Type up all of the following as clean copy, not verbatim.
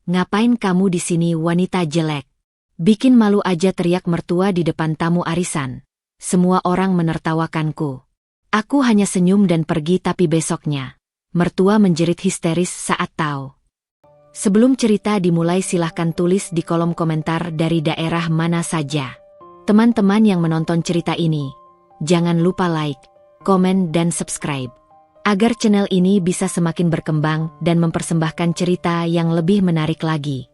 ngapain kamu di sini wanita jelek? Bikin malu aja, teriak mertua di depan tamu arisan. Semua orang menertawakanku. Aku hanya senyum dan pergi, tapi besoknya mertua menjerit histeris saat tahu. Sebelum cerita dimulai, silahkan tulis di kolom komentar dari daerah mana saja teman-teman yang menonton cerita ini. Jangan lupa like, komen, dan subscribe agar channel ini bisa semakin berkembang dan mempersembahkan cerita yang lebih menarik lagi.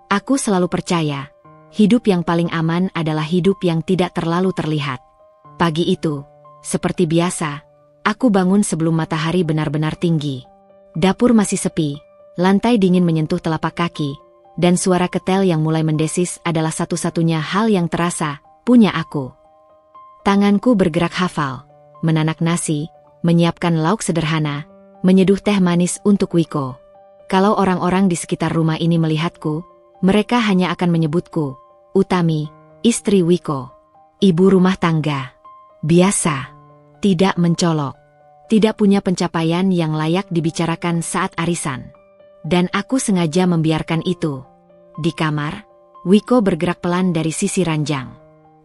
Aku selalu percaya, hidup yang paling aman adalah hidup yang tidak terlalu terlihat. Pagi itu, seperti biasa, aku bangun sebelum matahari benar-benar tinggi. Dapur masih sepi, lantai dingin menyentuh telapak kaki, dan suara ketel yang mulai mendesis adalah satu-satunya hal yang terasa punya aku. Tanganku bergerak hafal, menanak nasi, menyiapkan lauk sederhana, menyeduh teh manis untuk Wiko. Kalau orang-orang di sekitar rumah ini melihatku, mereka hanya akan menyebutku Utami, istri Wiko, ibu rumah tangga biasa, tidak mencolok, tidak punya pencapaian yang layak dibicarakan saat arisan. Dan aku sengaja membiarkan itu. Di kamar, Wiko bergerak pelan dari sisi ranjang.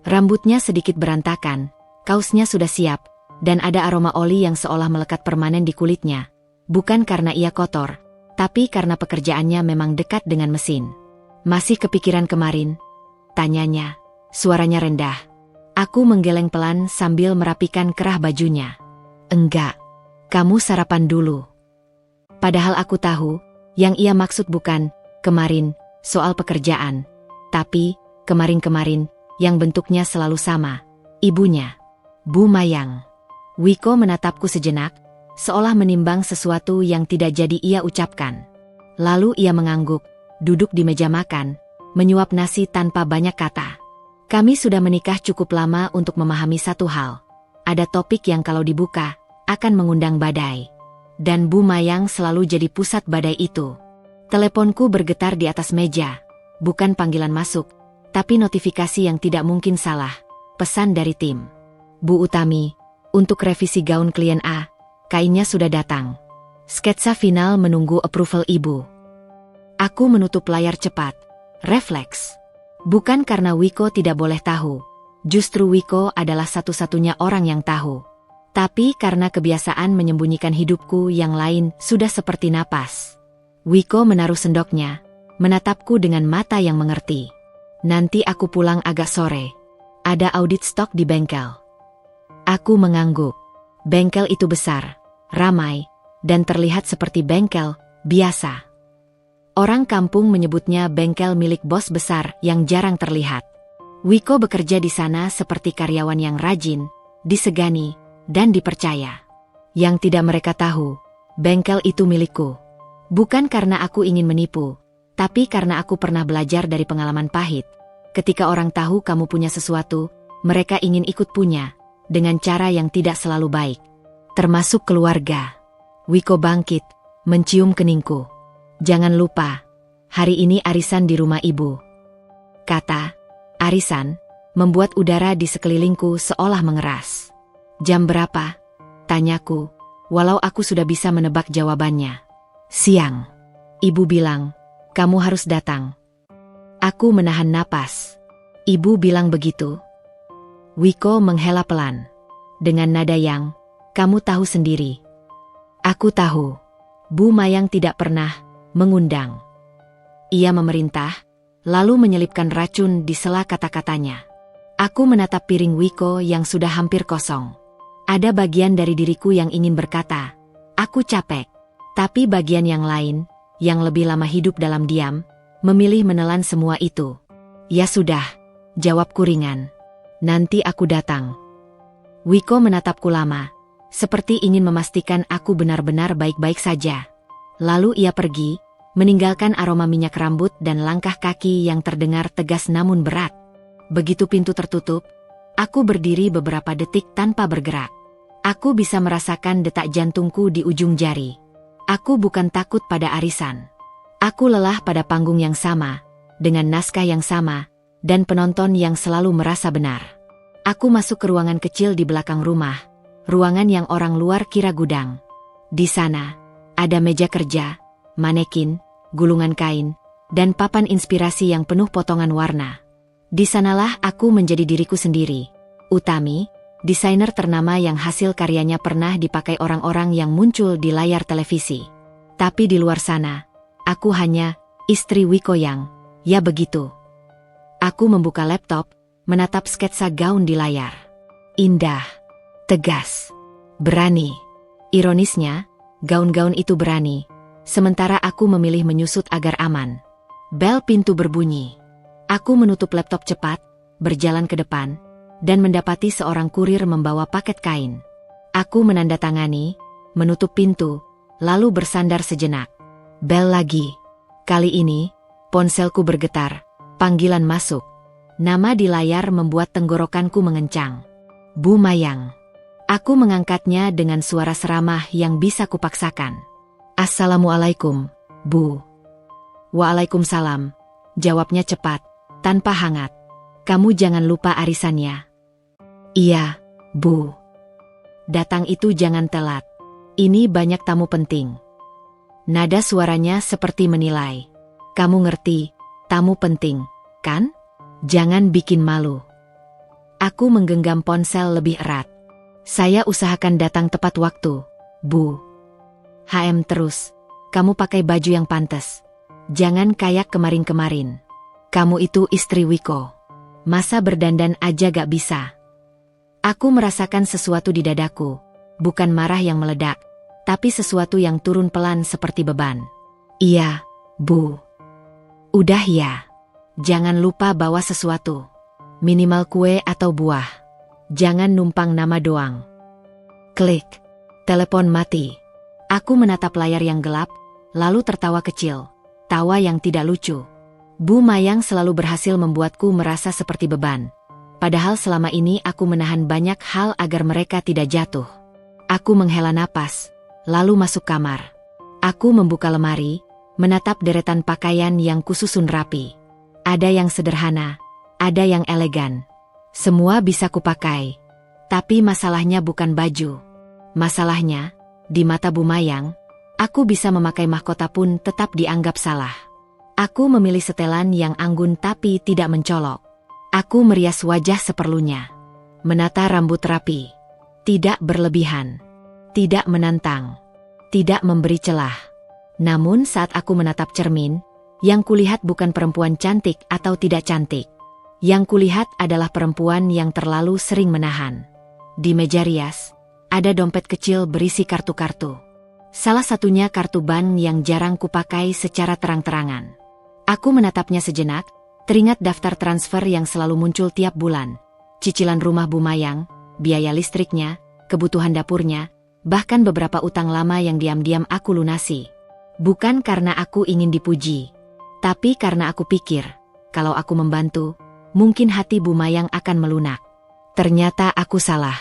Rambutnya sedikit berantakan, kaosnya sudah siap, dan ada aroma oli yang seolah melekat permanen di kulitnya. Bukan karena ia kotor, tapi karena pekerjaannya memang dekat dengan mesin. Masih kepikiran kemarin? Tanyanya, suaranya rendah. Aku menggeleng pelan sambil merapikan kerah bajunya. Enggak, kamu sarapan dulu. Padahal aku tahu, yang ia maksud bukan kemarin soal pekerjaan, tapi kemarin-kemarin yang bentuknya selalu sama, ibunya, Bu Mayang. Wiko menatapku sejenak, seolah menimbang sesuatu yang tidak jadi ia ucapkan. Lalu ia mengangguk, duduk di meja makan, menyuap nasi tanpa banyak kata. Kami sudah menikah cukup lama untuk memahami satu hal. Ada topik yang kalau dibuka, akan mengundang badai. Dan Bu Mayang selalu jadi pusat badai itu. Teleponku bergetar di atas meja. Bukan panggilan masuk, tapi notifikasi yang tidak mungkin salah. Pesan dari tim. Bu Utami, untuk revisi gaun klien A, kainnya sudah datang. Sketsa final menunggu approval ibu. Aku menutup layar cepat. Refleks. Bukan karena Wiko tidak boleh tahu. Justru Wiko adalah satu-satunya orang yang tahu. Tapi karena kebiasaan menyembunyikan hidupku yang lain sudah seperti napas. Wiko menaruh sendoknya, menatapku dengan mata yang mengerti. Nanti aku pulang agak sore. Ada audit stok di bengkel. Aku mengangguk. Bengkel itu besar, ramai, dan terlihat seperti bengkel biasa. Orang kampung menyebutnya bengkel milik bos besar yang jarang terlihat. Wiko bekerja di sana seperti karyawan yang rajin, disegani, dan dipercaya. Yang tidak mereka tahu, bengkel itu milikku. Bukan karena aku ingin menipu, tapi karena aku pernah belajar dari pengalaman pahit. Ketika orang tahu kamu punya sesuatu, mereka ingin ikut punya, dengan cara yang tidak selalu baik. Termasuk keluarga. Wiko bangkit, mencium keningku. Jangan lupa, hari ini arisan di rumah ibu. Kata, arisan, membuat udara di sekelilingku seolah mengeras. Jam berapa? Tanyaku, walau aku sudah bisa menebak jawabannya. Siang. Ibu bilang, kamu harus datang. Aku menahan napas. Ibu bilang begitu. Wiko menghela pelan. Dengan nada yang, kamu tahu sendiri. Aku tahu. Bu Mayang tidak pernah mengundang. Ia memerintah, lalu menyelipkan racun di sela kata-katanya. Aku menatap piring Wiko yang sudah hampir kosong. Ada bagian dari diriku yang ingin berkata, aku capek. Tapi bagian yang lain, yang lebih lama hidup dalam diam, memilih menelan semua itu. Ya sudah, jawabku ringan. Nanti aku datang. Wiko menatapku lama, seperti ingin memastikan aku benar-benar baik-baik saja. Lalu ia pergi, meninggalkan aroma minyak rambut dan langkah kaki yang terdengar tegas namun berat. Begitu pintu tertutup, aku berdiri beberapa detik tanpa bergerak. Aku bisa merasakan detak jantungku di ujung jari. Aku bukan takut pada arisan. Aku lelah pada panggung yang sama, dengan naskah yang sama, dan penonton yang selalu merasa benar. Aku masuk ke ruangan kecil di belakang rumah. ruangan yang orang luar kira gudang. Di sana, ada meja kerja, manekin, gulungan kain, dan papan inspirasi yang penuh potongan warna. Di sanalah aku menjadi diriku sendiri. Utami, desainer ternama yang hasil karyanya pernah dipakai orang-orang yang muncul di layar televisi. Tapi di luar sana, aku hanya istri Wiko yang, ya begitu. Aku membuka laptop, menatap sketsa gaun di layar. Indah, tegas, berani. Ironisnya, gaun-gaun itu berani, sementara aku memilih menyusut agar aman. Bel pintu berbunyi. Aku menutup laptop cepat, berjalan ke depan, dan mendapati seorang kurir membawa paket kain. Aku menandatangani, menutup pintu, lalu bersandar sejenak. Bel lagi. Kali ini, ponselku bergetar, panggilan masuk. Nama di layar membuat tenggorokanku mengencang. Bu Mayang. Aku mengangkatnya dengan suara seramah yang bisa kupaksakan. Assalamualaikum, Bu. Waalaikumsalam, jawabnya cepat, tanpa hangat. Kamu jangan lupa arisannya. Iya, Bu. Datang itu jangan telat. Ini banyak tamu penting. Nada suaranya seperti menilai. Kamu ngerti, tamu penting, kan? Jangan bikin malu. Aku menggenggam ponsel lebih erat. Saya usahakan datang tepat waktu, Bu. Terus, kamu pakai baju yang pantas. Jangan kayak kemarin-kemarin. Kamu itu istri Wiko. Masa berdandan aja gak bisa? Aku merasakan sesuatu di dadaku, bukan marah yang meledak, tapi sesuatu yang turun pelan seperti beban. Iya, Bu. Udah ya. Jangan lupa bawa sesuatu. Minimal kue atau buah. Jangan numpang nama doang. Klik. Telepon mati. Aku menatap layar yang gelap, lalu tertawa kecil. Tawa yang tidak lucu. Bu Mayang selalu berhasil membuatku merasa seperti beban. Padahal selama ini aku menahan banyak hal agar mereka tidak jatuh. Aku menghela napas, lalu masuk kamar. Aku membuka lemari, menatap deretan pakaian yang kususun rapi. Ada yang sederhana, ada yang elegan. Semua bisa kupakai. Tapi masalahnya bukan baju. Masalahnya, di mata Bu Mayang, aku bisa memakai mahkota pun tetap dianggap salah. Aku memilih setelan yang anggun tapi tidak mencolok. Aku merias wajah seperlunya. Menata rambut rapi. Tidak berlebihan. Tidak menantang. Tidak memberi celah. Namun saat aku menatap cermin, yang kulihat bukan perempuan cantik atau tidak cantik. Yang kulihat adalah perempuan yang terlalu sering menahan. Di meja rias, ada dompet kecil berisi kartu-kartu. Salah satunya kartu bank yang jarang kupakai secara terang-terangan. Aku menatapnya sejenak, teringat daftar transfer yang selalu muncul tiap bulan. Cicilan rumah Bu Mayang, biaya listriknya, kebutuhan dapurnya, bahkan beberapa utang lama yang diam-diam aku lunasi. Bukan karena aku ingin dipuji, tapi karena aku pikir, kalau aku membantu, mungkin hati Bu Mayang akan melunak. Ternyata aku salah.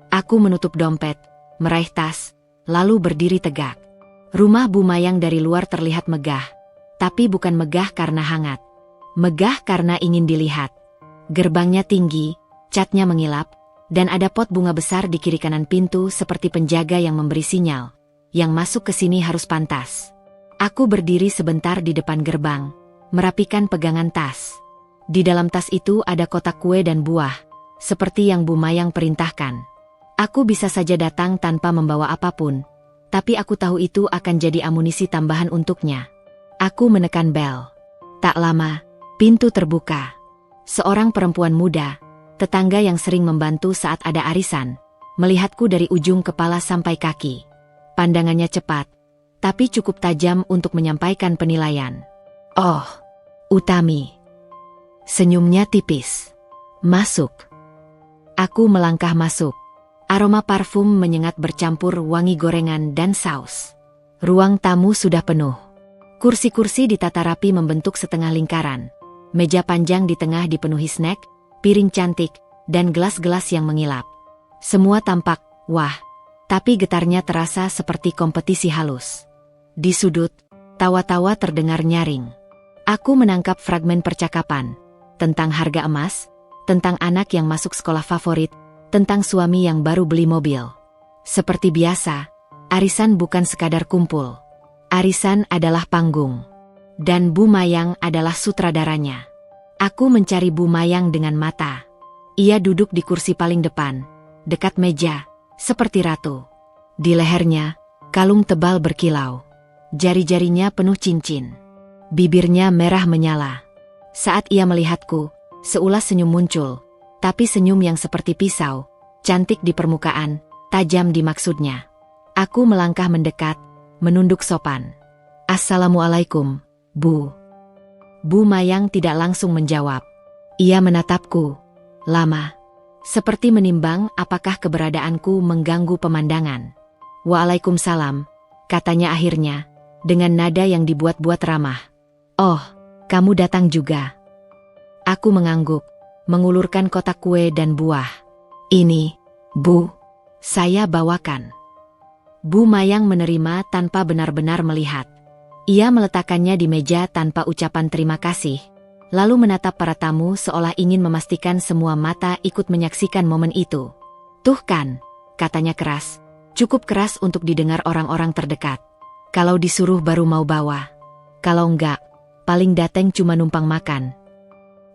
Aku menutup dompet, meraih tas, lalu berdiri tegak. Rumah Bu Mayang dari luar terlihat megah, tapi bukan megah karena hangat. Megah karena ingin dilihat. Gerbangnya tinggi, catnya mengilap, dan ada pot bunga besar di kiri kanan pintu seperti penjaga yang memberi sinyal. Yang masuk ke sini harus pantas. Aku berdiri sebentar di depan gerbang, merapikan pegangan tas. Di dalam tas itu ada kotak kue dan buah, seperti yang Bu Mayang perintahkan. Aku bisa saja datang tanpa membawa apapun, tapi aku tahu itu akan jadi amunisi tambahan untuknya. Aku menekan bel. Tak lama, pintu terbuka. Seorang perempuan muda, tetangga yang sering membantu saat ada arisan, melihatku dari ujung kepala sampai kaki. Pandangannya cepat, tapi cukup tajam untuk menyampaikan penilaian. Oh, Utami. Senyumnya tipis. Masuk. Aku melangkah masuk. Aroma parfum menyengat bercampur wangi gorengan dan saus. Ruang tamu sudah penuh. Kursi-kursi ditata rapi membentuk setengah lingkaran. Meja panjang di tengah dipenuhi snack, piring cantik, dan gelas-gelas yang mengilap. Semua tampak, wah, tapi getarnya terasa seperti kompetisi halus. Di sudut, tawa-tawa terdengar nyaring. Aku menangkap fragmen percakapan. Tentang harga emas, tentang anak yang masuk sekolah favorit, tentang suami yang baru beli mobil. Seperti biasa, arisan bukan sekadar kumpul. Arisan adalah panggung. Dan Bu Mayang adalah sutradaranya. Aku mencari Bu Mayang dengan mata. Ia duduk di kursi paling depan, dekat meja, seperti ratu. Di lehernya, kalung tebal berkilau. Jari-jarinya penuh cincin. Bibirnya merah menyala. Saat ia melihatku, seulas senyum muncul, tapi senyum yang seperti pisau, cantik di permukaan, tajam di maksudnya. Aku melangkah mendekat, menunduk sopan. "Assalamualaikum, Bu." Bu Mayang tidak langsung menjawab. Ia menatapku lama, seperti menimbang apakah keberadaanku mengganggu pemandangan. "Waalaikumsalam," katanya akhirnya, dengan nada yang dibuat-buat ramah. "Oh, kamu datang juga." Aku mengangguk, mengulurkan kotak kue dan buah. "Ini, Bu, saya bawakan." Bu Mayang menerima tanpa benar-benar melihat. Ia meletakkannya di meja tanpa ucapan terima kasih, lalu menatap para tamu seolah ingin memastikan semua mata ikut menyaksikan momen itu. "Tuh kan," katanya keras, cukup keras untuk didengar orang-orang terdekat. "Kalau disuruh baru mau bawa. Kalau enggak, paling dateng cuma numpang makan."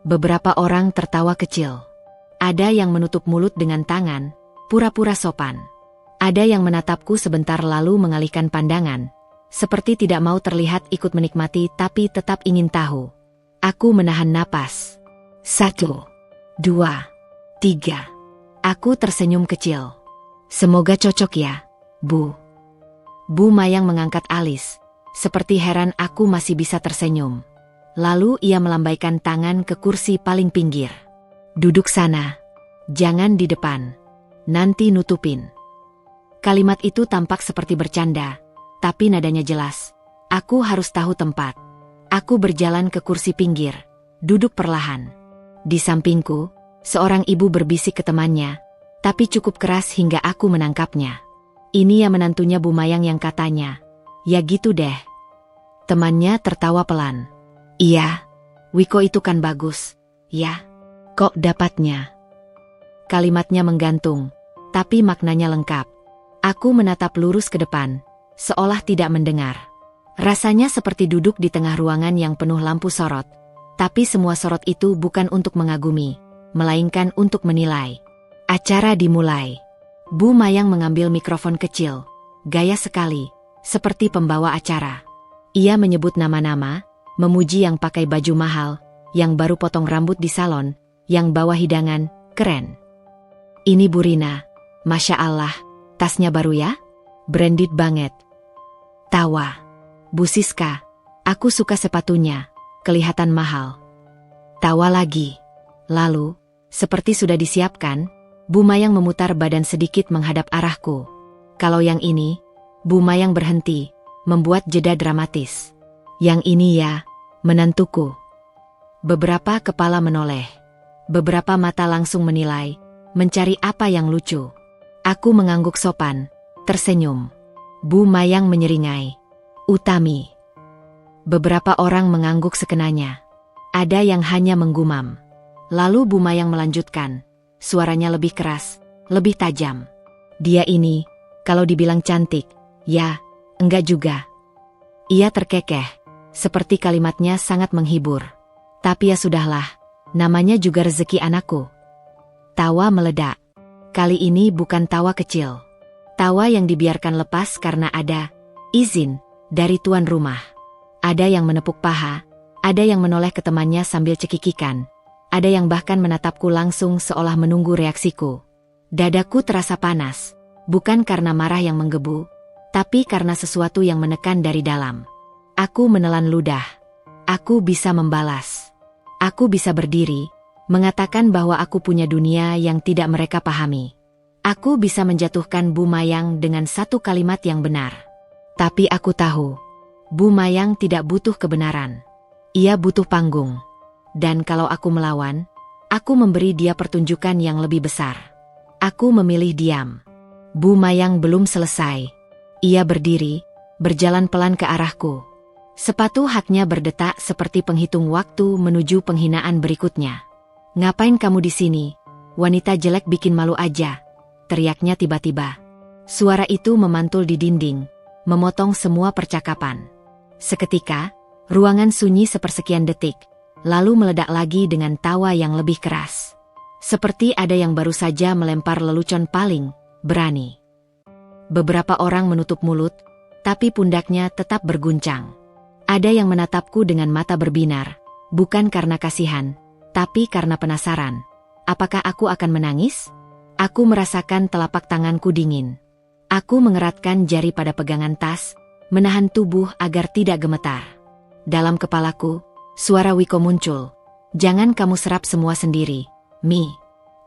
Beberapa orang tertawa kecil. Ada yang menutup mulut dengan tangan, pura-pura sopan. Ada yang menatapku sebentar lalu mengalihkan pandangan, seperti tidak mau terlihat ikut menikmati tapi tetap ingin tahu. Aku menahan napas. 1, 2, 3. Aku tersenyum kecil. "Semoga cocok ya, Bu." Bu Mayang mengangkat alis, seperti heran aku masih bisa tersenyum. Lalu ia melambaikan tangan ke kursi paling pinggir. "Duduk sana. Jangan di depan. Nanti nutupin." Kalimat itu tampak seperti bercanda, tapi nadanya jelas. Aku harus tahu tempat. Aku berjalan ke kursi pinggir, duduk perlahan. Di sampingku, seorang ibu berbisik ke temannya, tapi cukup keras hingga aku menangkapnya. Ini ya menantunya Bu Mayang yang katanya, "Ya gitu deh." Temannya tertawa pelan. "Iya, Wiko itu kan bagus, ya. Kok dapatnya?" Kalimatnya menggantung, tapi maknanya lengkap. Aku menatap lurus ke depan, seolah tidak mendengar. Rasanya seperti duduk di tengah ruangan yang penuh lampu sorot, tapi semua sorot itu bukan untuk mengagumi, melainkan untuk menilai. Acara dimulai. Bu Mayang mengambil mikrofon kecil, gaya sekali, seperti pembawa acara. Ia menyebut nama-nama, memuji yang pakai baju mahal, yang baru potong rambut di salon, yang bawa hidangan, keren. "Ini Bu Rina, Masya Allah, tasnya baru ya? Branded banget." Tawa. "Bu Siska, aku suka sepatunya, kelihatan mahal." Tawa lagi. Lalu, seperti sudah disiapkan, Bu Mayang memutar badan sedikit menghadap arahku. Kalau yang ini, Bu Mayang berhenti, membuat jeda dramatis. "Yang ini ya, menantuku." Beberapa kepala menoleh. Beberapa mata langsung menilai, mencari apa yang lucu. Aku mengangguk sopan, tersenyum. Bu Mayang menyeringai, "Utami." Beberapa orang mengangguk sekenanya. Ada yang hanya menggumam. Lalu Bu Mayang melanjutkan, suaranya lebih keras, lebih tajam. "Dia ini, kalau dibilang cantik, ya, enggak juga." Ia terkekeh, seperti kalimatnya sangat menghibur. "Tapi ya sudahlah, namanya juga rezeki anakku." Tawa meledak. Kali ini bukan tawa kecil. Tawa yang dibiarkan lepas karena ada izin dari tuan rumah. Ada yang menepuk paha, ada yang menoleh ke temannya sambil cekikikan. Ada yang bahkan menatapku langsung seolah menunggu reaksiku. Dadaku terasa panas, bukan karena marah yang menggebu, tapi karena sesuatu yang menekan dari dalam. Aku menelan ludah. Aku bisa membalas. Aku bisa berdiri, mengatakan bahwa aku punya dunia yang tidak mereka pahami. Aku bisa menjatuhkan Bu Mayang dengan satu kalimat yang benar. Tapi aku tahu, Bu Mayang tidak butuh kebenaran. Ia butuh panggung. Dan kalau aku melawan, aku memberi dia pertunjukan yang lebih besar. Aku memilih diam. Bu Mayang belum selesai. Ia berdiri, berjalan pelan ke arahku. Sepatu haknya berdetak seperti penghitung waktu menuju penghinaan berikutnya. "Ngapain kamu di sini? Wanita jelek bikin malu aja," teriaknya tiba-tiba. Suara itu memantul di dinding, memotong semua percakapan. Seketika, ruangan sunyi sepersekian detik, lalu meledak lagi dengan tawa yang lebih keras. Seperti ada yang baru saja melempar lelucon paling berani. Beberapa orang menutup mulut, tapi pundaknya tetap berguncang. Ada yang menatapku dengan mata berbinar, bukan karena kasihan, tapi karena penasaran. Apakah aku akan menangis? Aku merasakan telapak tanganku dingin. Aku mengeratkan jari pada pegangan tas, menahan tubuh agar tidak gemetar. Dalam kepalaku, suara Wiko muncul. Jangan kamu serap semua sendiri, Mi.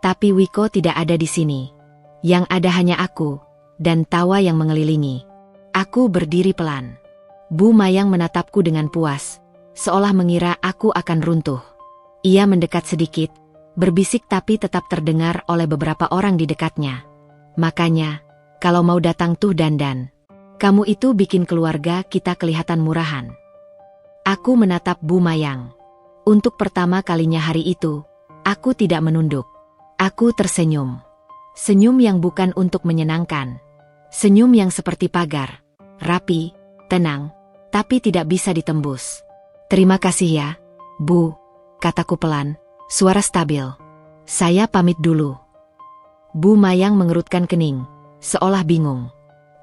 Tapi Wiko tidak ada di sini. Yang ada hanya aku, dan tawa yang mengelilingi. Aku berdiri pelan. Bu Mayang menatapku dengan puas, seolah mengira aku akan runtuh. Ia mendekat sedikit, berbisik tapi tetap terdengar oleh beberapa orang di dekatnya. Makanya, kalau mau datang tuh dandan. Kamu itu bikin keluarga kita kelihatan murahan. Aku menatap Bu Mayang. Untuk pertama kalinya hari itu, aku tidak menunduk. Aku tersenyum. Senyum yang bukan untuk menyenangkan. Senyum yang seperti pagar. Rapi, tenang, tapi tidak bisa ditembus. Terima kasih ya, Bu, kataku pelan, suara stabil. Saya pamit dulu. Bu Mayang mengerutkan kening, seolah bingung.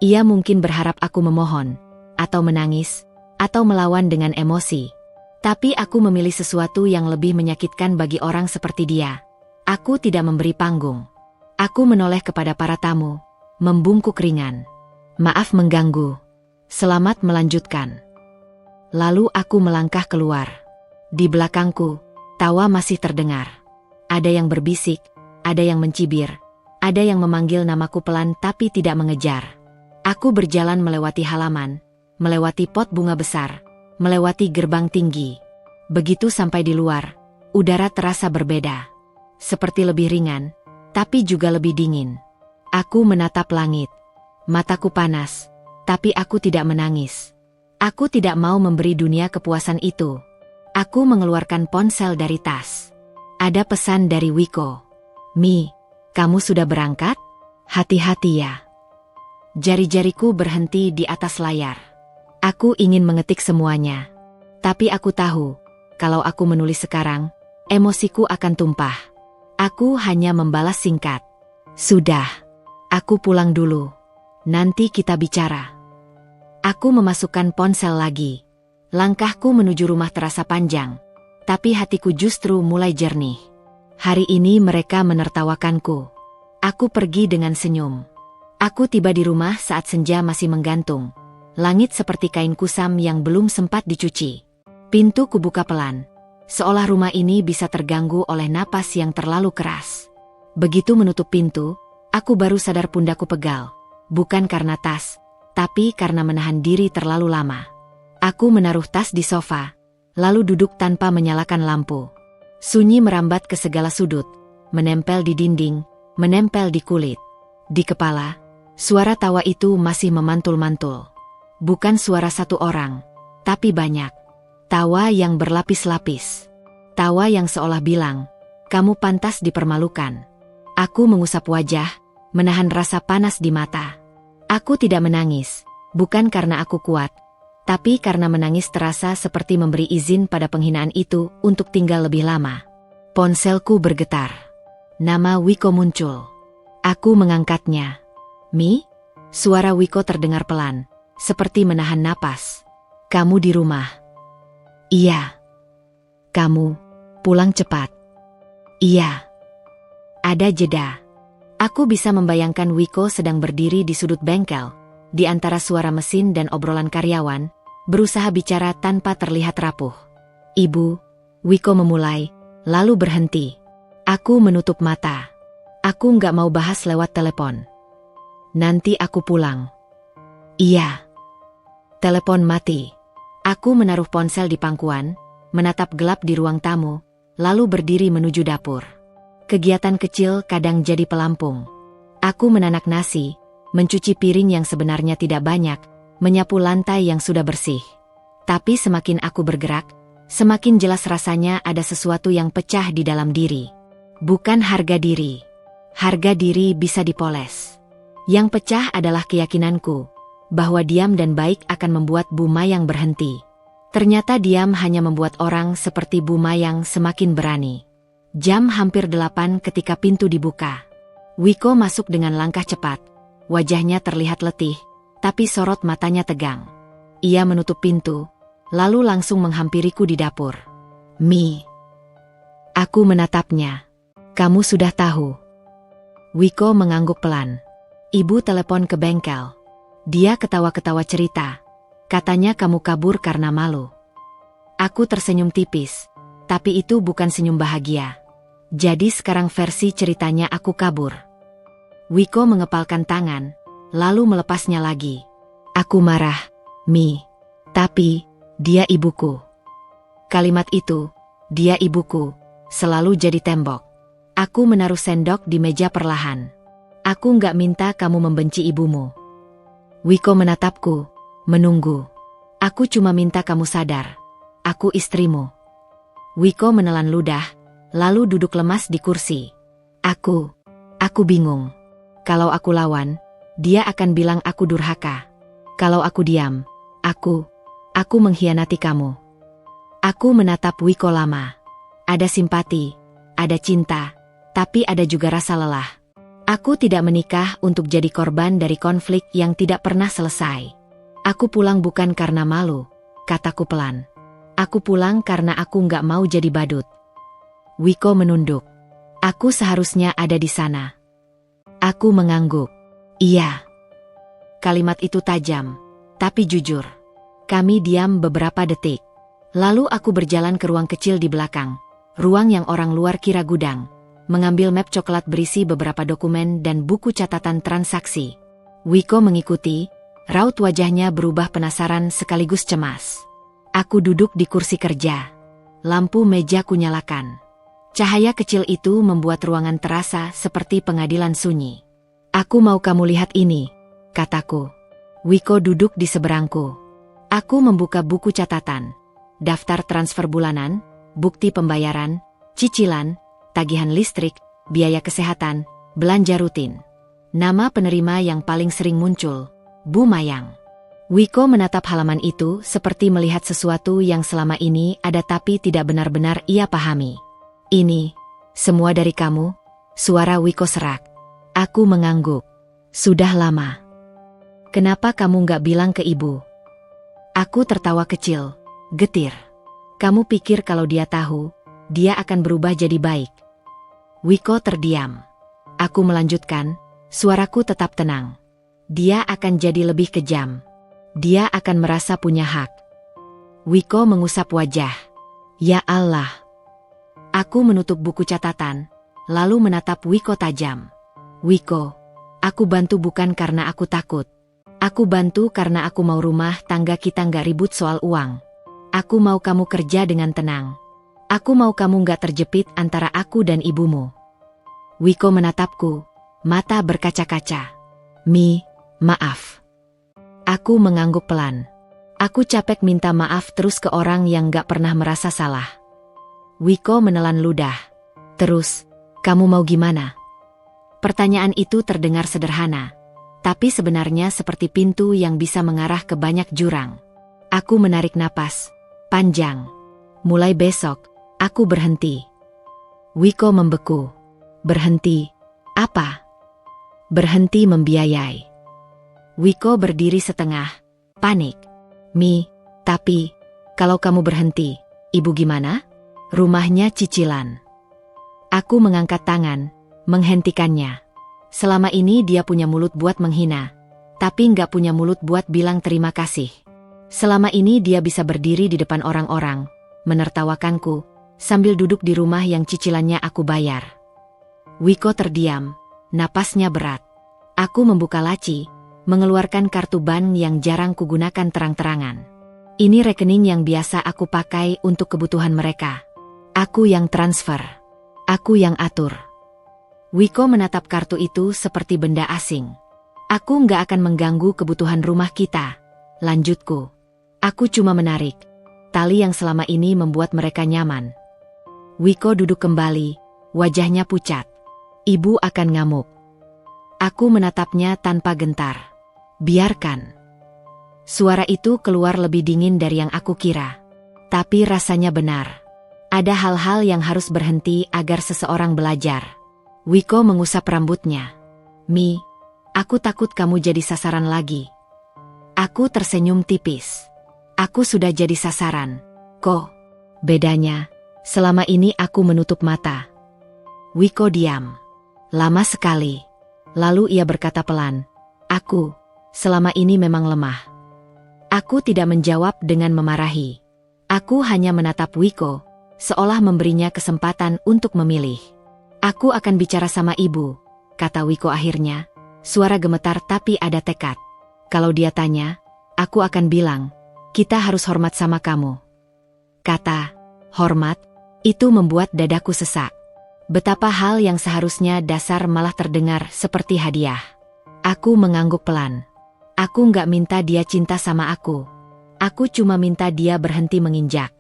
Ia mungkin berharap aku memohon, atau menangis, atau melawan dengan emosi. Tapi aku memilih sesuatu yang lebih menyakitkan bagi orang seperti dia. Aku tidak memberi panggung. Aku menoleh kepada para tamu, membungkuk ringan. Maaf mengganggu. Selamat melanjutkan. Lalu aku melangkah keluar. Di belakangku, tawa masih terdengar. Ada yang berbisik, ada yang mencibir, ada yang memanggil namaku pelan tapi tidak mengejar. Aku berjalan melewati halaman, melewati pot bunga besar, melewati gerbang tinggi. Begitu sampai di luar, udara terasa berbeda. Seperti lebih ringan, tapi juga lebih dingin. Aku menatap langit. Mataku panas, tapi aku tidak menangis. Aku tidak mau memberi dunia kepuasan itu. Aku mengeluarkan ponsel dari tas. Ada pesan dari Wiko. Mi, kamu sudah berangkat? Hati-hati ya. Jari-jariku berhenti di atas layar. Aku ingin mengetik semuanya. Tapi aku tahu, kalau aku menulis sekarang, emosiku akan tumpah. Aku hanya membalas singkat. Sudah. Aku pulang dulu. Nanti kita bicara. Aku memasukkan ponsel lagi. Langkahku menuju rumah terasa panjang. Tapi hatiku justru mulai jernih. Hari ini mereka menertawakanku. Aku pergi dengan senyum. Aku tiba di rumah saat senja masih menggantung. Langit seperti kain kusam yang belum sempat dicuci. Pintu kubuka pelan. Seolah rumah ini bisa terganggu oleh napas yang terlalu keras. Begitu menutup pintu, aku baru sadar pundakku pegal. Bukan karena tas, tapi karena menahan diri terlalu lama. Aku menaruh tas di sofa, lalu duduk tanpa menyalakan lampu. Sunyi merambat ke segala sudut, menempel di dinding, menempel di kulit. Di kepala, suara tawa itu masih memantul-mantul. Bukan suara satu orang, tapi banyak. Tawa yang berlapis-lapis. Tawa yang seolah bilang, kamu pantas dipermalukan. Aku mengusap wajah, menahan rasa panas di mata. Aku tidak menangis, bukan karena aku kuat, tapi karena menangis terasa seperti memberi izin pada penghinaan itu untuk tinggal lebih lama. Ponselku bergetar. Nama Wiko muncul. Aku mengangkatnya. Mi? Suara Wiko terdengar pelan, seperti menahan napas. Kamu di rumah? Iya. Kamu pulang cepat? Iya. Ada jeda. Aku bisa membayangkan Wiko sedang berdiri di sudut bengkel, di antara suara mesin dan obrolan karyawan, berusaha bicara tanpa terlihat rapuh. Ibu, Wiko memulai, lalu berhenti. Aku menutup mata. Aku nggak mau bahas lewat telepon. Nanti aku pulang. Iya. Telepon mati. Aku menaruh ponsel di pangkuan, menatap gelap di ruang tamu, lalu berdiri menuju dapur. Kegiatan kecil kadang jadi pelampung. Aku menanak nasi, mencuci piring yang sebenarnya tidak banyak, menyapu lantai yang sudah bersih. Tapi semakin aku bergerak, semakin jelas rasanya ada sesuatu yang pecah di dalam diri. Bukan harga diri. Harga diri bisa dipoles. Yang pecah adalah keyakinanku bahwa diam dan baik akan membuat Bu Mayang berhenti. Ternyata diam hanya membuat orang seperti Bu Mayang semakin berani. Jam hampir 8 ketika pintu dibuka. Wiko masuk dengan langkah cepat. Wajahnya terlihat letih, tapi sorot matanya tegang. Ia menutup pintu, lalu langsung menghampiriku di dapur. "Mi." Aku menatapnya. "Kamu sudah tahu?" Wiko mengangguk pelan. "Ibu telepon ke bengkel. Dia ketawa-ketawa cerita. Katanya kamu kabur karena malu." Aku tersenyum tipis, tapi itu bukan senyum bahagia. Jadi sekarang versi ceritanya aku kabur. Wiko mengepalkan tangan, lalu melepasnya lagi. "Aku marah, Mi. Tapi, dia ibuku." Kalimat itu, "dia ibuku," selalu jadi tembok. Aku menaruh sendok di meja perlahan. "Aku nggak minta kamu membenci ibumu." Wiko menatapku, menunggu. "Aku cuma minta kamu sadar. Aku istrimu." Wiko menelan ludah, lalu duduk lemas di kursi. Aku bingung. Kalau aku lawan, dia akan bilang aku durhaka. Kalau aku diam, aku mengkhianati kamu. Aku menatap Wiko lama. Ada simpati, ada cinta, tapi ada juga rasa lelah. Aku tidak menikah untuk jadi korban dari konflik yang tidak pernah selesai. Aku pulang bukan karena malu, kataku pelan. Aku pulang karena aku nggak mau jadi badut. Wiko menunduk. Aku seharusnya ada di sana. Aku mengangguk. Iya. Kalimat itu tajam, tapi jujur. Kami diam beberapa detik. Lalu aku berjalan ke ruang kecil di belakang. Ruang yang orang luar kira gudang. Mengambil map coklat berisi beberapa dokumen dan buku catatan transaksi. Wiko mengikuti, raut wajahnya berubah penasaran sekaligus cemas. Aku duduk di kursi kerja. Lampu meja kunyalakan. Cahaya kecil itu membuat ruangan terasa seperti pengadilan sunyi. "Aku mau kamu lihat ini," kataku. Wiko duduk di seberangku. Aku membuka buku catatan. Daftar transfer bulanan, bukti pembayaran, cicilan, tagihan listrik, biaya kesehatan, belanja rutin. Nama penerima yang paling sering muncul, Bu Mayang. Wiko menatap halaman itu seperti melihat sesuatu yang selama ini ada tapi tidak benar-benar ia pahami. "Ini, semua dari kamu?" Suara Wiko serak. Aku mengangguk. "Sudah lama." "Kenapa kamu nggak bilang ke ibu?" Aku tertawa kecil, getir. "Kamu pikir kalau dia tahu, dia akan berubah jadi baik?" Wiko terdiam. Aku melanjutkan, suaraku tetap tenang. "Dia akan jadi lebih kejam. Dia akan merasa punya hak." Wiko mengusap wajah. "Ya Allah." Aku menutup buku catatan, lalu menatap Wiko tajam. "Wiko, aku bantu bukan karena aku takut. Aku bantu karena aku mau rumah tangga kita nggak ribut soal uang. Aku mau kamu kerja dengan tenang. Aku mau kamu nggak terjepit antara aku dan ibumu." Wiko menatapku, mata berkaca-kaca. "Mi, maaf." Aku mengangguk pelan. Aku capek minta maaf terus ke orang yang gak pernah merasa salah. Wiko menelan ludah. "Terus, kamu mau gimana?" Pertanyaan itu terdengar sederhana, tapi sebenarnya seperti pintu yang bisa mengarah ke banyak jurang. Aku menarik napas panjang. "Mulai besok, aku berhenti." Wiko membeku. "Berhenti? Apa?" "Berhenti membiayai." Wiko berdiri setengah, panik. "Mi, tapi, kalau kamu berhenti, ibu gimana? Rumahnya cicilan." Aku mengangkat tangan, menghentikannya. Selama ini dia punya mulut buat menghina, tapi nggak punya mulut buat bilang terima kasih. Selama ini dia bisa berdiri di depan orang-orang, menertawakanku, sambil duduk di rumah yang cicilannya aku bayar. Wiko terdiam, napasnya berat. Aku membuka laci, mengeluarkan kartu ban yang jarang kugunakan terang-terangan. Ini rekening yang biasa aku pakai untuk kebutuhan mereka. Aku yang transfer. Aku yang atur. Wiko menatap kartu itu seperti benda asing. "Aku nggak akan mengganggu kebutuhan rumah kita," lanjutku. Aku cuma menarik tali yang selama ini membuat mereka nyaman. Wiko duduk kembali, wajahnya pucat. "Ibu akan ngamuk." Aku menatapnya tanpa gentar. Biarkan. Suara itu keluar lebih dingin dari yang aku kira. Tapi rasanya benar. Ada hal-hal yang harus berhenti agar seseorang belajar. Wiko mengusap rambutnya. Mi, aku takut kamu jadi sasaran lagi. Aku tersenyum tipis. Aku sudah jadi sasaran. Kok? Bedanya, selama ini aku menutup mata. Wiko diam. Lama sekali. Lalu ia berkata pelan. Aku, selama ini memang lemah. Aku tidak menjawab dengan memarahi. Aku hanya menatap Wiko, seolah memberinya kesempatan untuk memilih. Aku akan bicara sama ibu, kata Wiko akhirnya. Suara gemetar tapi ada tekad. Kalau dia tanya, aku akan bilang, kita harus hormat sama kamu. Kata, hormat, itu membuat dadaku sesak. Betapa hal yang seharusnya dasar malah terdengar seperti hadiah. Aku mengangguk pelan. Aku nggak minta dia cinta sama aku. Aku cuma minta dia berhenti menginjak.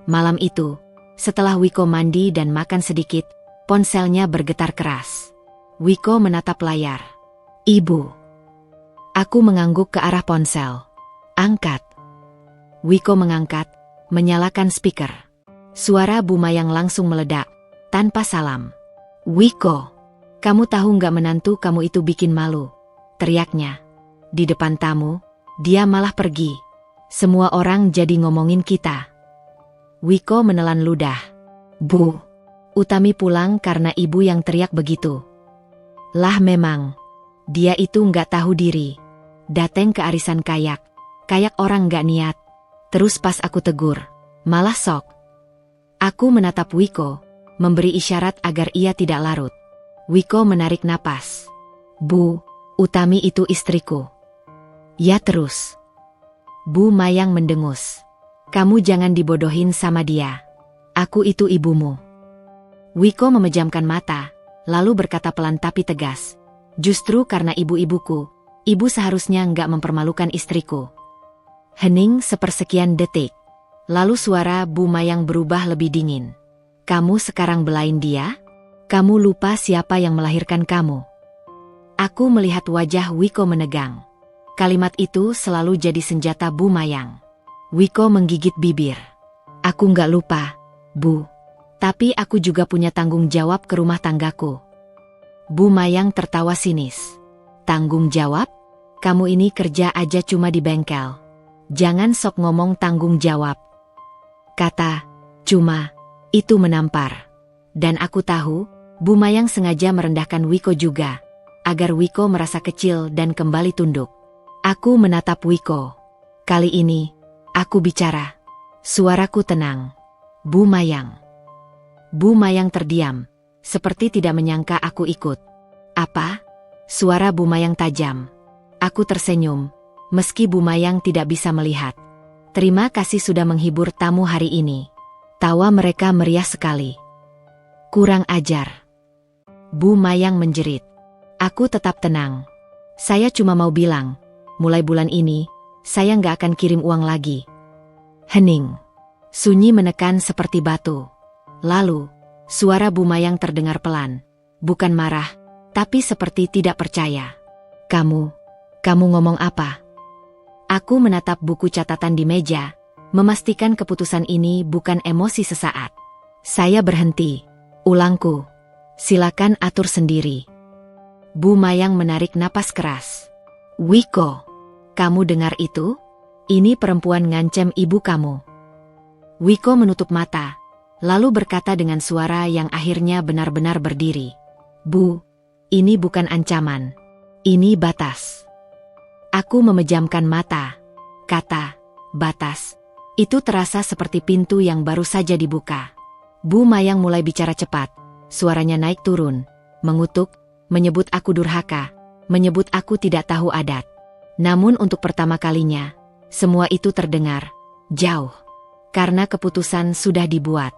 Malam itu, setelah Wiko mandi dan makan sedikit, ponselnya bergetar keras. Wiko menatap layar. Ibu. Aku mengangguk ke arah ponsel. Angkat. Wiko mengangkat, menyalakan speaker. Suara Bu Mayang langsung meledak, tanpa salam. Wiko, kamu tahu nggak menantu kamu itu bikin malu? Teriaknya. Di depan tamu, dia malah pergi. Semua orang jadi ngomongin kita. Wiko menelan ludah. Bu, Utami pulang karena ibu yang teriak begitu. Lah memang, dia itu nggak tahu diri. Dateng ke arisan kayak orang nggak niat. Terus pas aku tegur, malah sok. Aku menatap Wiko, memberi isyarat agar ia tidak larut. Wiko menarik napas. Bu, Utami itu istriku. Ya terus. Bu Mayang mendengus. Kamu jangan dibodohin sama dia. Aku itu ibumu. Wiko memejamkan mata, lalu berkata pelan tapi tegas. Justru karena ibu-ibuku, ibu seharusnya nggak mempermalukan istriku. Hening sepersekian detik. Lalu suara Bu Mayang berubah lebih dingin. Kamu sekarang belain dia? Kamu lupa siapa yang melahirkan kamu? Aku melihat wajah Wiko menegang. Kalimat itu selalu jadi senjata Bu Mayang. Wiko menggigit bibir. Aku nggak lupa, Bu. Tapi aku juga punya tanggung jawab ke rumah tanggaku. Bu Mayang tertawa sinis. Tanggung jawab? Kamu ini kerja aja cuma di bengkel. Jangan sok ngomong tanggung jawab. Kata, cuma, itu menampar. Dan aku tahu, Bu Mayang sengaja merendahkan Wiko juga, agar Wiko merasa kecil dan kembali tunduk. Aku menatap Wiko. Kali ini, aku bicara. Suaraku tenang. Bu Mayang. Bu Mayang terdiam, seperti tidak menyangka aku ikut. Apa? Suara Bu Mayang tajam. Aku tersenyum. Meski Bu Mayang tidak bisa melihat. Terima kasih sudah menghibur tamu hari ini. Tawa mereka meriah sekali. Kurang ajar. Bu Mayang menjerit. Aku tetap tenang. Saya cuma mau bilang, mulai bulan ini, saya nggak akan kirim uang lagi. Hening. Sunyi menekan seperti batu. Lalu, suara Bu Mayang terdengar pelan. Bukan marah, tapi seperti tidak percaya. Kamu ngomong apa? Aku menatap buku catatan di meja, memastikan keputusan ini bukan emosi sesaat. Saya berhenti. Ulangku. Silakan atur sendiri. Bu Mayang menarik napas keras. Wiko, kamu dengar itu? Ini perempuan ngancem ibu kamu. Wiko menutup mata, lalu berkata dengan suara yang akhirnya benar-benar berdiri. Bu, ini bukan ancaman. Ini batas. Aku memejamkan mata. Kata, batas. Itu terasa seperti pintu yang baru saja dibuka. Bu Mayang mulai bicara cepat. Suaranya naik turun, mengutuk, menyebut aku durhaka, menyebut aku tidak tahu adat. Namun untuk pertama kalinya, semua itu terdengar jauh. Karena keputusan sudah dibuat.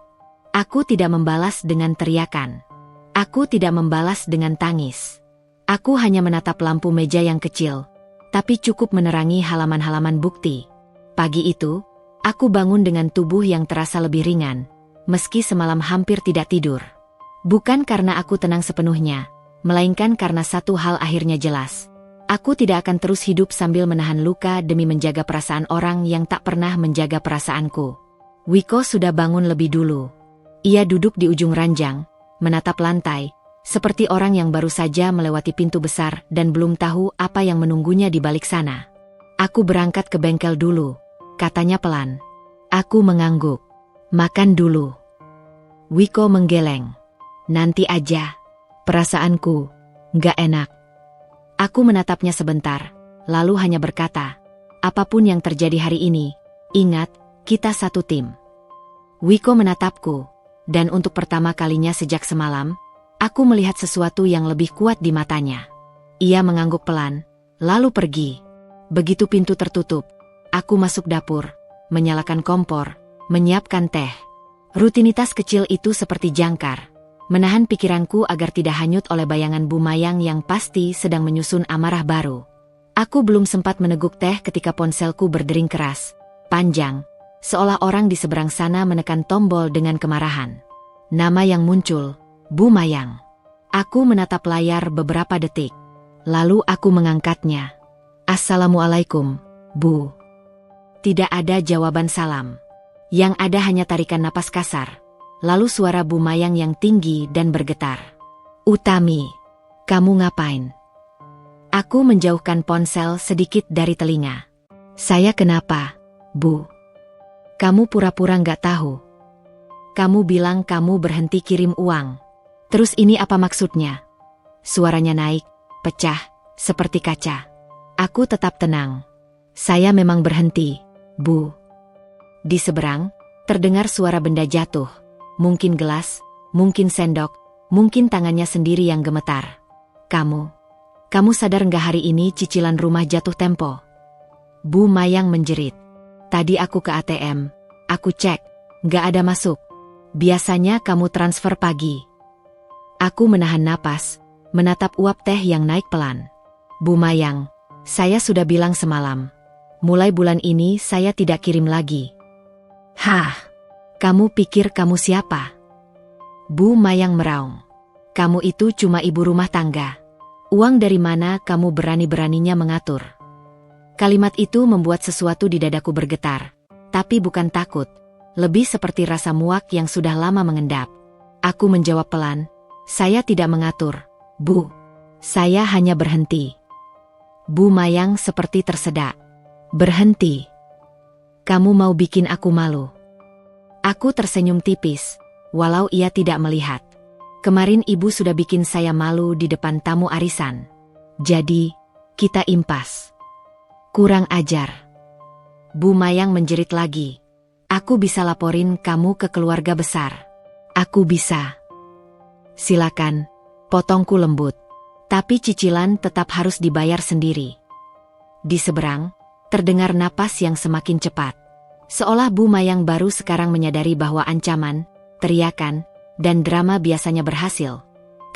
Aku tidak membalas dengan teriakan. Aku tidak membalas dengan tangis. Aku hanya menatap lampu meja yang kecil, tapi cukup menerangi halaman-halaman bukti. Pagi itu, aku bangun dengan tubuh yang terasa lebih ringan, meski semalam hampir tidak tidur. Bukan karena aku tenang sepenuhnya, melainkan karena satu hal akhirnya jelas. Aku tidak akan terus hidup sambil menahan luka demi menjaga perasaan orang yang tak pernah menjaga perasaanku. Wiko sudah bangun lebih dulu. Ia duduk di ujung ranjang, menatap lantai, seperti orang yang baru saja melewati pintu besar dan belum tahu apa yang menunggunya di balik sana. Aku berangkat ke bengkel dulu, katanya pelan. Aku mengangguk. Makan dulu. Wiko menggeleng. Nanti aja. Perasaanku nggak enak. Aku menatapnya sebentar, lalu hanya berkata, apapun yang terjadi hari ini, ingat, kita satu tim. Wiko menatapku, dan untuk pertama kalinya sejak semalam, aku melihat sesuatu yang lebih kuat di matanya. Ia mengangguk pelan, lalu pergi. Begitu pintu tertutup, aku masuk dapur, menyalakan kompor, menyiapkan teh. Rutinitas kecil itu seperti jangkar, menahan pikiranku agar tidak hanyut oleh bayangan Bu Mayang yang pasti sedang menyusun amarah baru. Aku belum sempat meneguk teh ketika ponselku berdering keras, panjang, seolah orang di seberang sana menekan tombol dengan kemarahan. Nama yang muncul, Bu Mayang. Aku menatap layar beberapa detik. Lalu aku mengangkatnya. Assalamualaikum, Bu. Tidak ada jawaban salam. Yang ada hanya tarikan napas kasar. Lalu suara Bu Mayang yang tinggi dan bergetar. Utami, kamu ngapain? Aku menjauhkan ponsel sedikit dari telinga. Saya kenapa, Bu? Kamu pura-pura nggak tahu. Kamu bilang kamu berhenti kirim uang. Terus ini apa maksudnya? Suaranya naik, pecah, seperti kaca. Aku tetap tenang. Saya memang berhenti, Bu. Di seberang, terdengar suara benda jatuh. Mungkin gelas, mungkin sendok, mungkin tangannya sendiri yang gemetar. Kamu sadar nggak hari ini cicilan rumah jatuh tempo? Bu Mayang menjerit. Tadi aku ke ATM, aku cek, nggak ada masuk. Biasanya kamu transfer pagi. Aku menahan napas, menatap uap teh yang naik pelan. Bu Mayang, saya sudah bilang semalam. Mulai bulan ini saya tidak kirim lagi. Hah? Kamu pikir kamu siapa? Bu Mayang meraung. Kamu itu cuma ibu rumah tangga. Uang dari mana kamu berani-beraninya mengatur? Kalimat itu membuat sesuatu di dadaku bergetar. Tapi bukan takut. Lebih seperti rasa muak yang sudah lama mengendap. Aku menjawab pelan. Saya tidak mengatur, Bu. Saya hanya berhenti. Bu Mayang seperti tersedak. Berhenti? Kamu mau bikin aku malu? Aku tersenyum tipis, walau ia tidak melihat. Kemarin ibu sudah bikin saya malu di depan tamu arisan. Jadi, kita impas. Kurang ajar. Bu Mayang menjerit lagi. Aku bisa laporin kamu ke keluarga besar. Aku bisa. Silakan, potongku lembut. Tapi cicilan tetap harus dibayar sendiri. Di seberang, terdengar napas yang semakin cepat. Seolah Bu Mayang baru sekarang menyadari bahwa ancaman, teriakan, dan drama biasanya berhasil.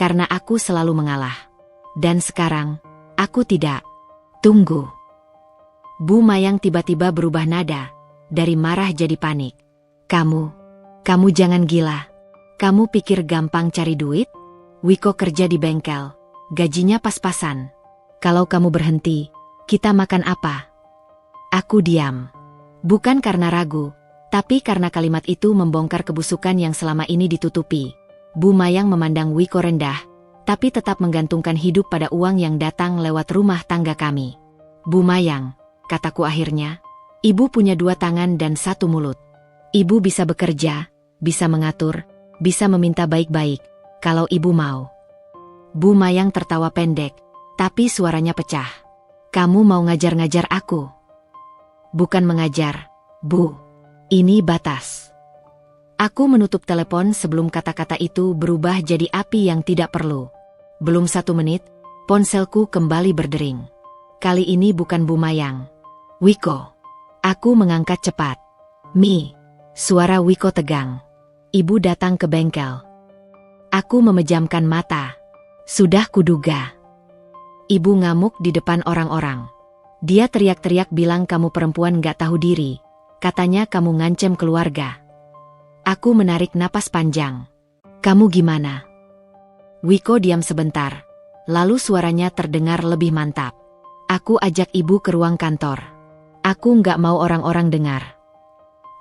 Karena aku selalu mengalah. Dan sekarang, aku tidak. Tunggu. Bu Mayang tiba-tiba berubah nada. Dari marah jadi panik. Kamu jangan gila. Kamu pikir gampang cari duit? Wiko kerja di bengkel. Gajinya pas-pasan. Kalau kamu berhenti, kita makan apa? Aku diam. Bukan karena ragu, tapi karena kalimat itu membongkar kebusukan yang selama ini ditutupi. Bu Mayang memandang Wiko rendah, tapi tetap menggantungkan hidup pada uang yang datang lewat rumah tangga kami. Bu Mayang, kataku akhirnya, ibu punya 2 tangan dan 1 mulut. Ibu bisa bekerja, bisa mengatur, bisa meminta baik-baik, kalau ibu mau. Bu Mayang tertawa pendek, tapi suaranya pecah. Kamu mau ngajar-ngajar aku? Bukan mengajar, Bu. Ini batas. Aku menutup telepon sebelum kata-kata itu berubah jadi api yang tidak perlu. Belum 1 menit, ponselku kembali berdering. Kali ini bukan Bu Mayang. Wiko. Aku mengangkat cepat. Mi. Suara Wiko tegang. Ibu datang ke bengkel. Aku memejamkan mata. Sudah kuduga. Ibu ngamuk di depan orang-orang. Dia teriak-teriak bilang kamu perempuan gak tahu diri. Katanya kamu ngancem keluarga. Aku menarik napas panjang. Kamu gimana? Wiko diam sebentar, lalu suaranya terdengar lebih mantap. Aku ajak ibu ke ruang kantor. Aku nggak mau orang-orang dengar.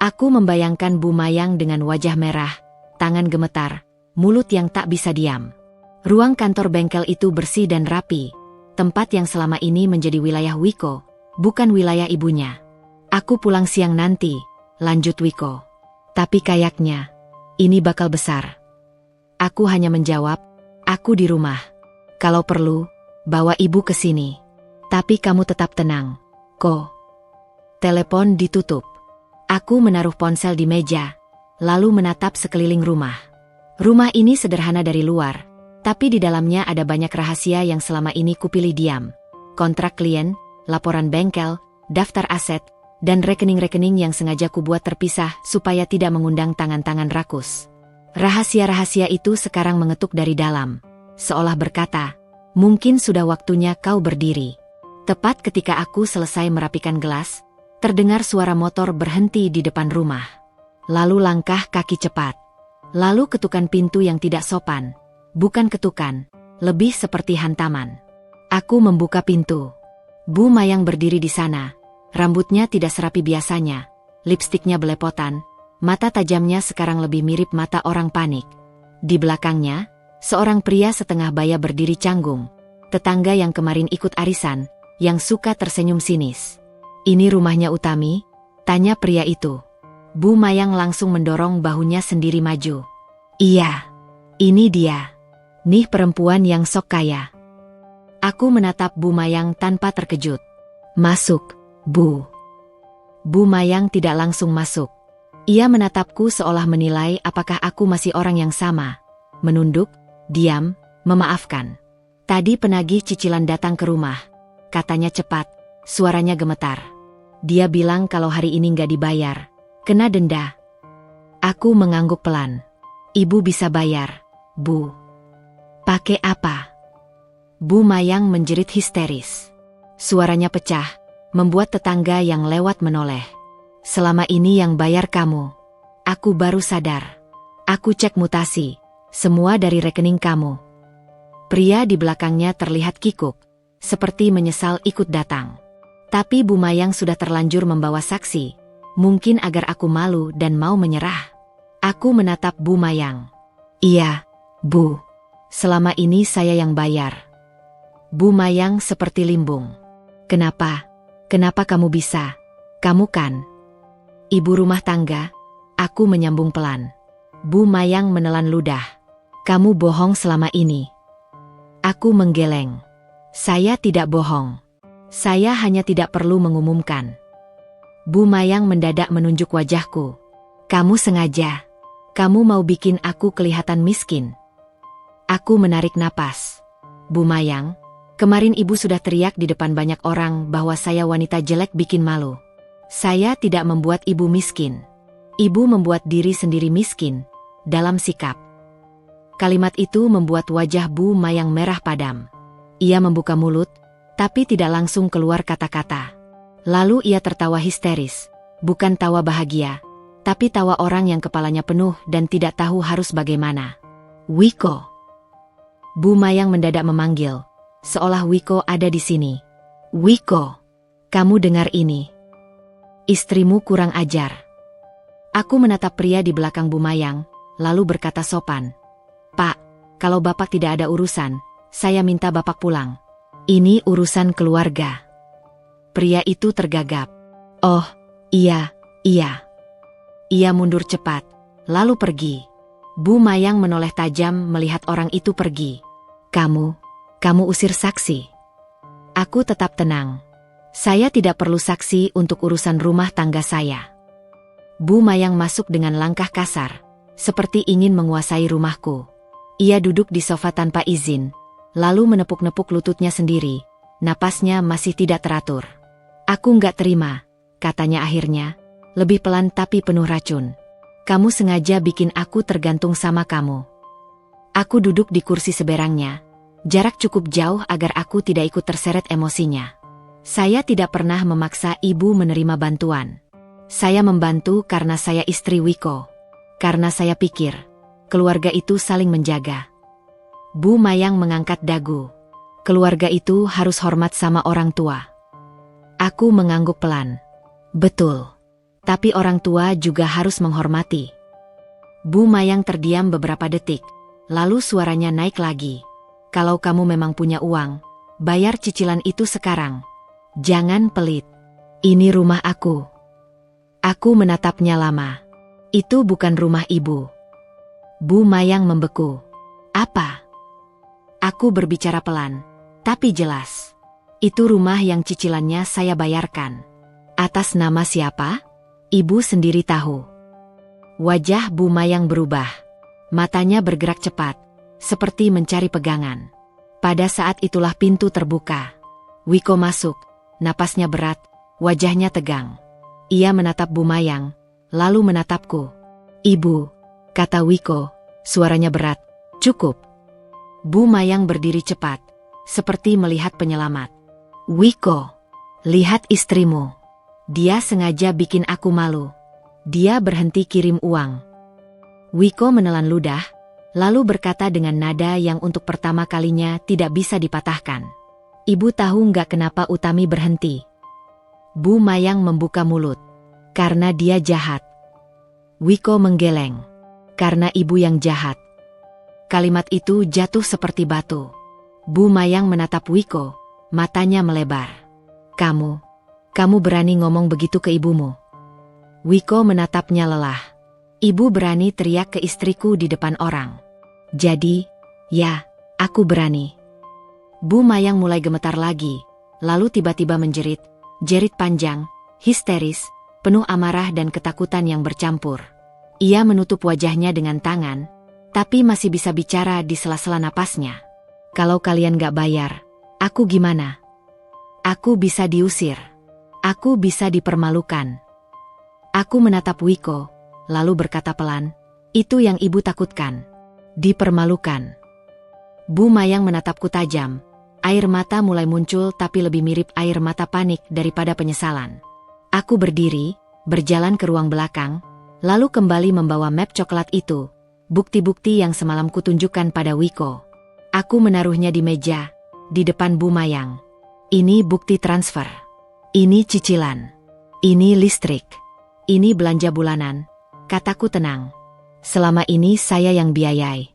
Aku membayangkan Bu Mayang dengan wajah merah, tangan gemetar, mulut yang tak bisa diam. Ruang kantor bengkel itu bersih dan rapi, tempat yang selama ini menjadi wilayah Wiko, bukan wilayah ibunya. Aku pulang siang nanti, lanjut Wiko. Tapi kayaknya, ini bakal besar. Aku hanya menjawab, aku di rumah. Kalau perlu, bawa ibu ke sini. Tapi kamu tetap tenang, Ko. Telepon ditutup. Aku menaruh ponsel di meja, lalu menatap sekeliling rumah. Rumah ini sederhana dari luar, tapi di dalamnya ada banyak rahasia yang selama ini kupilih diam. Kontrak klien, laporan bengkel, daftar aset, dan rekening-rekening yang sengaja kubuat terpisah supaya tidak mengundang tangan-tangan rakus. Rahasia-rahasia itu sekarang mengetuk dari dalam, seolah berkata, mungkin sudah waktunya kau berdiri. Tepat ketika aku selesai merapikan gelas, terdengar suara motor berhenti di depan rumah. Lalu langkah kaki cepat. Lalu ketukan pintu yang tidak sopan. Bukan ketukan, lebih seperti hantaman. Aku membuka pintu. Bu Mayang berdiri di sana. Rambutnya tidak serapi biasanya. Lipstiknya belepotan. Mata tajamnya sekarang lebih mirip mata orang panik. Di belakangnya, seorang pria setengah baya berdiri canggung. Tetangga yang kemarin ikut arisan, yang suka tersenyum sinis. Ini rumahnya Utami? Tanya pria itu. Bu Mayang langsung mendorong bahunya sendiri maju. Iya, ini dia. Nih perempuan yang sok kaya. Aku menatap Bu Mayang tanpa terkejut. Masuk, Bu. Bu Mayang tidak langsung masuk. Ia menatapku seolah menilai apakah aku masih orang yang sama. Menunduk, diam, memaafkan. Tadi penagih cicilan datang ke rumah. Katanya cepat, suaranya gemetar. Dia bilang kalau hari ini nggak dibayar, kena denda. Aku mengangguk pelan. Ibu bisa bayar, Bu. Pakai apa? Bu Mayang menjerit histeris. Suaranya pecah, membuat tetangga yang lewat menoleh. Selama ini yang bayar kamu. Aku baru sadar. Aku cek mutasi, semua dari rekening kamu. Pria di belakangnya terlihat kikuk, seperti menyesal ikut datang. Tapi Bu Mayang sudah terlanjur membawa saksi, mungkin agar aku malu dan mau menyerah. Aku menatap Bu Mayang. Iya, Bu. Selama ini saya yang bayar. Bu Mayang seperti limbung. Kenapa? Kenapa kamu bisa? Kamu kan ibu rumah tangga? Aku menyambung pelan. Bu Mayang menelan ludah. Kamu bohong selama ini. Aku menggeleng. Saya tidak bohong. Saya hanya tidak perlu mengumumkan. Bu Mayang mendadak menunjuk wajahku. Kamu sengaja. Kamu mau bikin aku kelihatan miskin. Aku menarik napas. Bu Mayang, kemarin ibu sudah teriak di depan banyak orang bahwa saya wanita jelek bikin malu. Saya tidak membuat ibu miskin. Ibu membuat diri sendiri miskin, dalam sikap. Kalimat itu membuat wajah Bu Mayang merah padam. Ia membuka mulut, tapi tidak langsung keluar kata-kata. Lalu ia tertawa histeris, bukan tawa bahagia, tapi tawa orang yang kepalanya penuh dan tidak tahu harus bagaimana. Wiko. Bu Mayang mendadak memanggil, seolah Wiko ada di sini. Wiko, kamu dengar ini. Istrimu kurang ajar. Aku menatap pria di belakang Bu Mayang, lalu berkata sopan. Pak, kalau Bapak tidak ada urusan, saya minta Bapak pulang. Ini urusan keluarga. Pria itu tergagap. Oh, iya. Ia mundur cepat, lalu pergi. Bu Mayang menoleh tajam melihat orang itu pergi. Kamu usir saksi. Aku tetap tenang. Saya tidak perlu saksi untuk urusan rumah tangga saya. Bu Mayang masuk dengan langkah kasar, seperti ingin menguasai rumahku. Ia duduk di sofa tanpa izin, lalu menepuk-nepuk lututnya sendiri. Napasnya masih tidak teratur. Aku nggak terima, katanya akhirnya, lebih pelan tapi penuh racun. Kamu sengaja bikin aku tergantung sama kamu. Aku duduk di kursi seberangnya, jarak cukup jauh agar aku tidak ikut terseret emosinya. Saya tidak pernah memaksa ibu menerima bantuan. Saya membantu karena saya istri Wiko. Karena saya pikir, keluarga itu saling menjaga. Bu Mayang mengangkat dagu. keluarga itu harus hormat sama orang tua. Aku mengangguk pelan. Betul. Tapi orang tua juga harus menghormati. Bu Mayang terdiam beberapa detik, lalu suaranya naik lagi. Kalau kamu memang punya uang, bayar cicilan itu sekarang. Jangan pelit. Ini rumah aku. Aku menatapnya lama. Itu bukan rumah ibu. Bu Mayang membeku. Apa? Aku berbicara pelan, tapi jelas. Itu rumah yang cicilannya saya bayarkan. Atas nama siapa? Ibu sendiri tahu. Wajah Bu Mayang berubah. Matanya bergerak cepat, seperti mencari pegangan. Pada saat itulah pintu terbuka. Wiko masuk, napasnya berat, wajahnya tegang. Ia menatap Bu Mayang, lalu menatapku. Ibu, kata Wiko, suaranya berat. Cukup. Bu Mayang berdiri cepat, seperti melihat penyelamat. Wiko, lihat istrimu. Dia sengaja bikin aku malu. Dia berhenti kirim uang. Wiko menelan ludah, lalu berkata dengan nada yang untuk pertama kalinya tidak bisa dipatahkan. Ibu tahu nggak kenapa Utami berhenti? Bu Mayang membuka mulut. Karena dia jahat. Wiko menggeleng. Karena ibu yang jahat. Kalimat itu jatuh seperti batu. Bu Mayang menatap Wiko, matanya melebar. Kamu berani ngomong begitu ke ibumu? Wiko menatapnya lelah. Ibu berani teriak ke istriku di depan orang. Jadi, ya, aku berani. Bu Mayang mulai gemetar lagi, lalu tiba-tiba menjerit, jerit panjang, histeris, penuh amarah dan ketakutan yang bercampur. Ia menutup wajahnya dengan tangan, tapi masih bisa bicara di sela-sela napasnya. Kalau kalian gak bayar, aku gimana? Aku bisa diusir. Aku bisa dipermalukan. Aku menatap Wiko, lalu berkata pelan, itu yang ibu takutkan. Dipermalukan. Bu Mayang menatapku tajam. Air mata mulai muncul tapi lebih mirip air mata panik daripada penyesalan. Aku berdiri, berjalan ke ruang belakang, lalu kembali membawa map coklat itu, bukti-bukti yang semalam kutunjukkan pada Wiko. Aku menaruhnya di meja, di depan Bu Mayang. Ini bukti transfer. Ini cicilan. Ini listrik. Ini belanja bulanan. Kataku tenang. Selama ini saya yang biayai.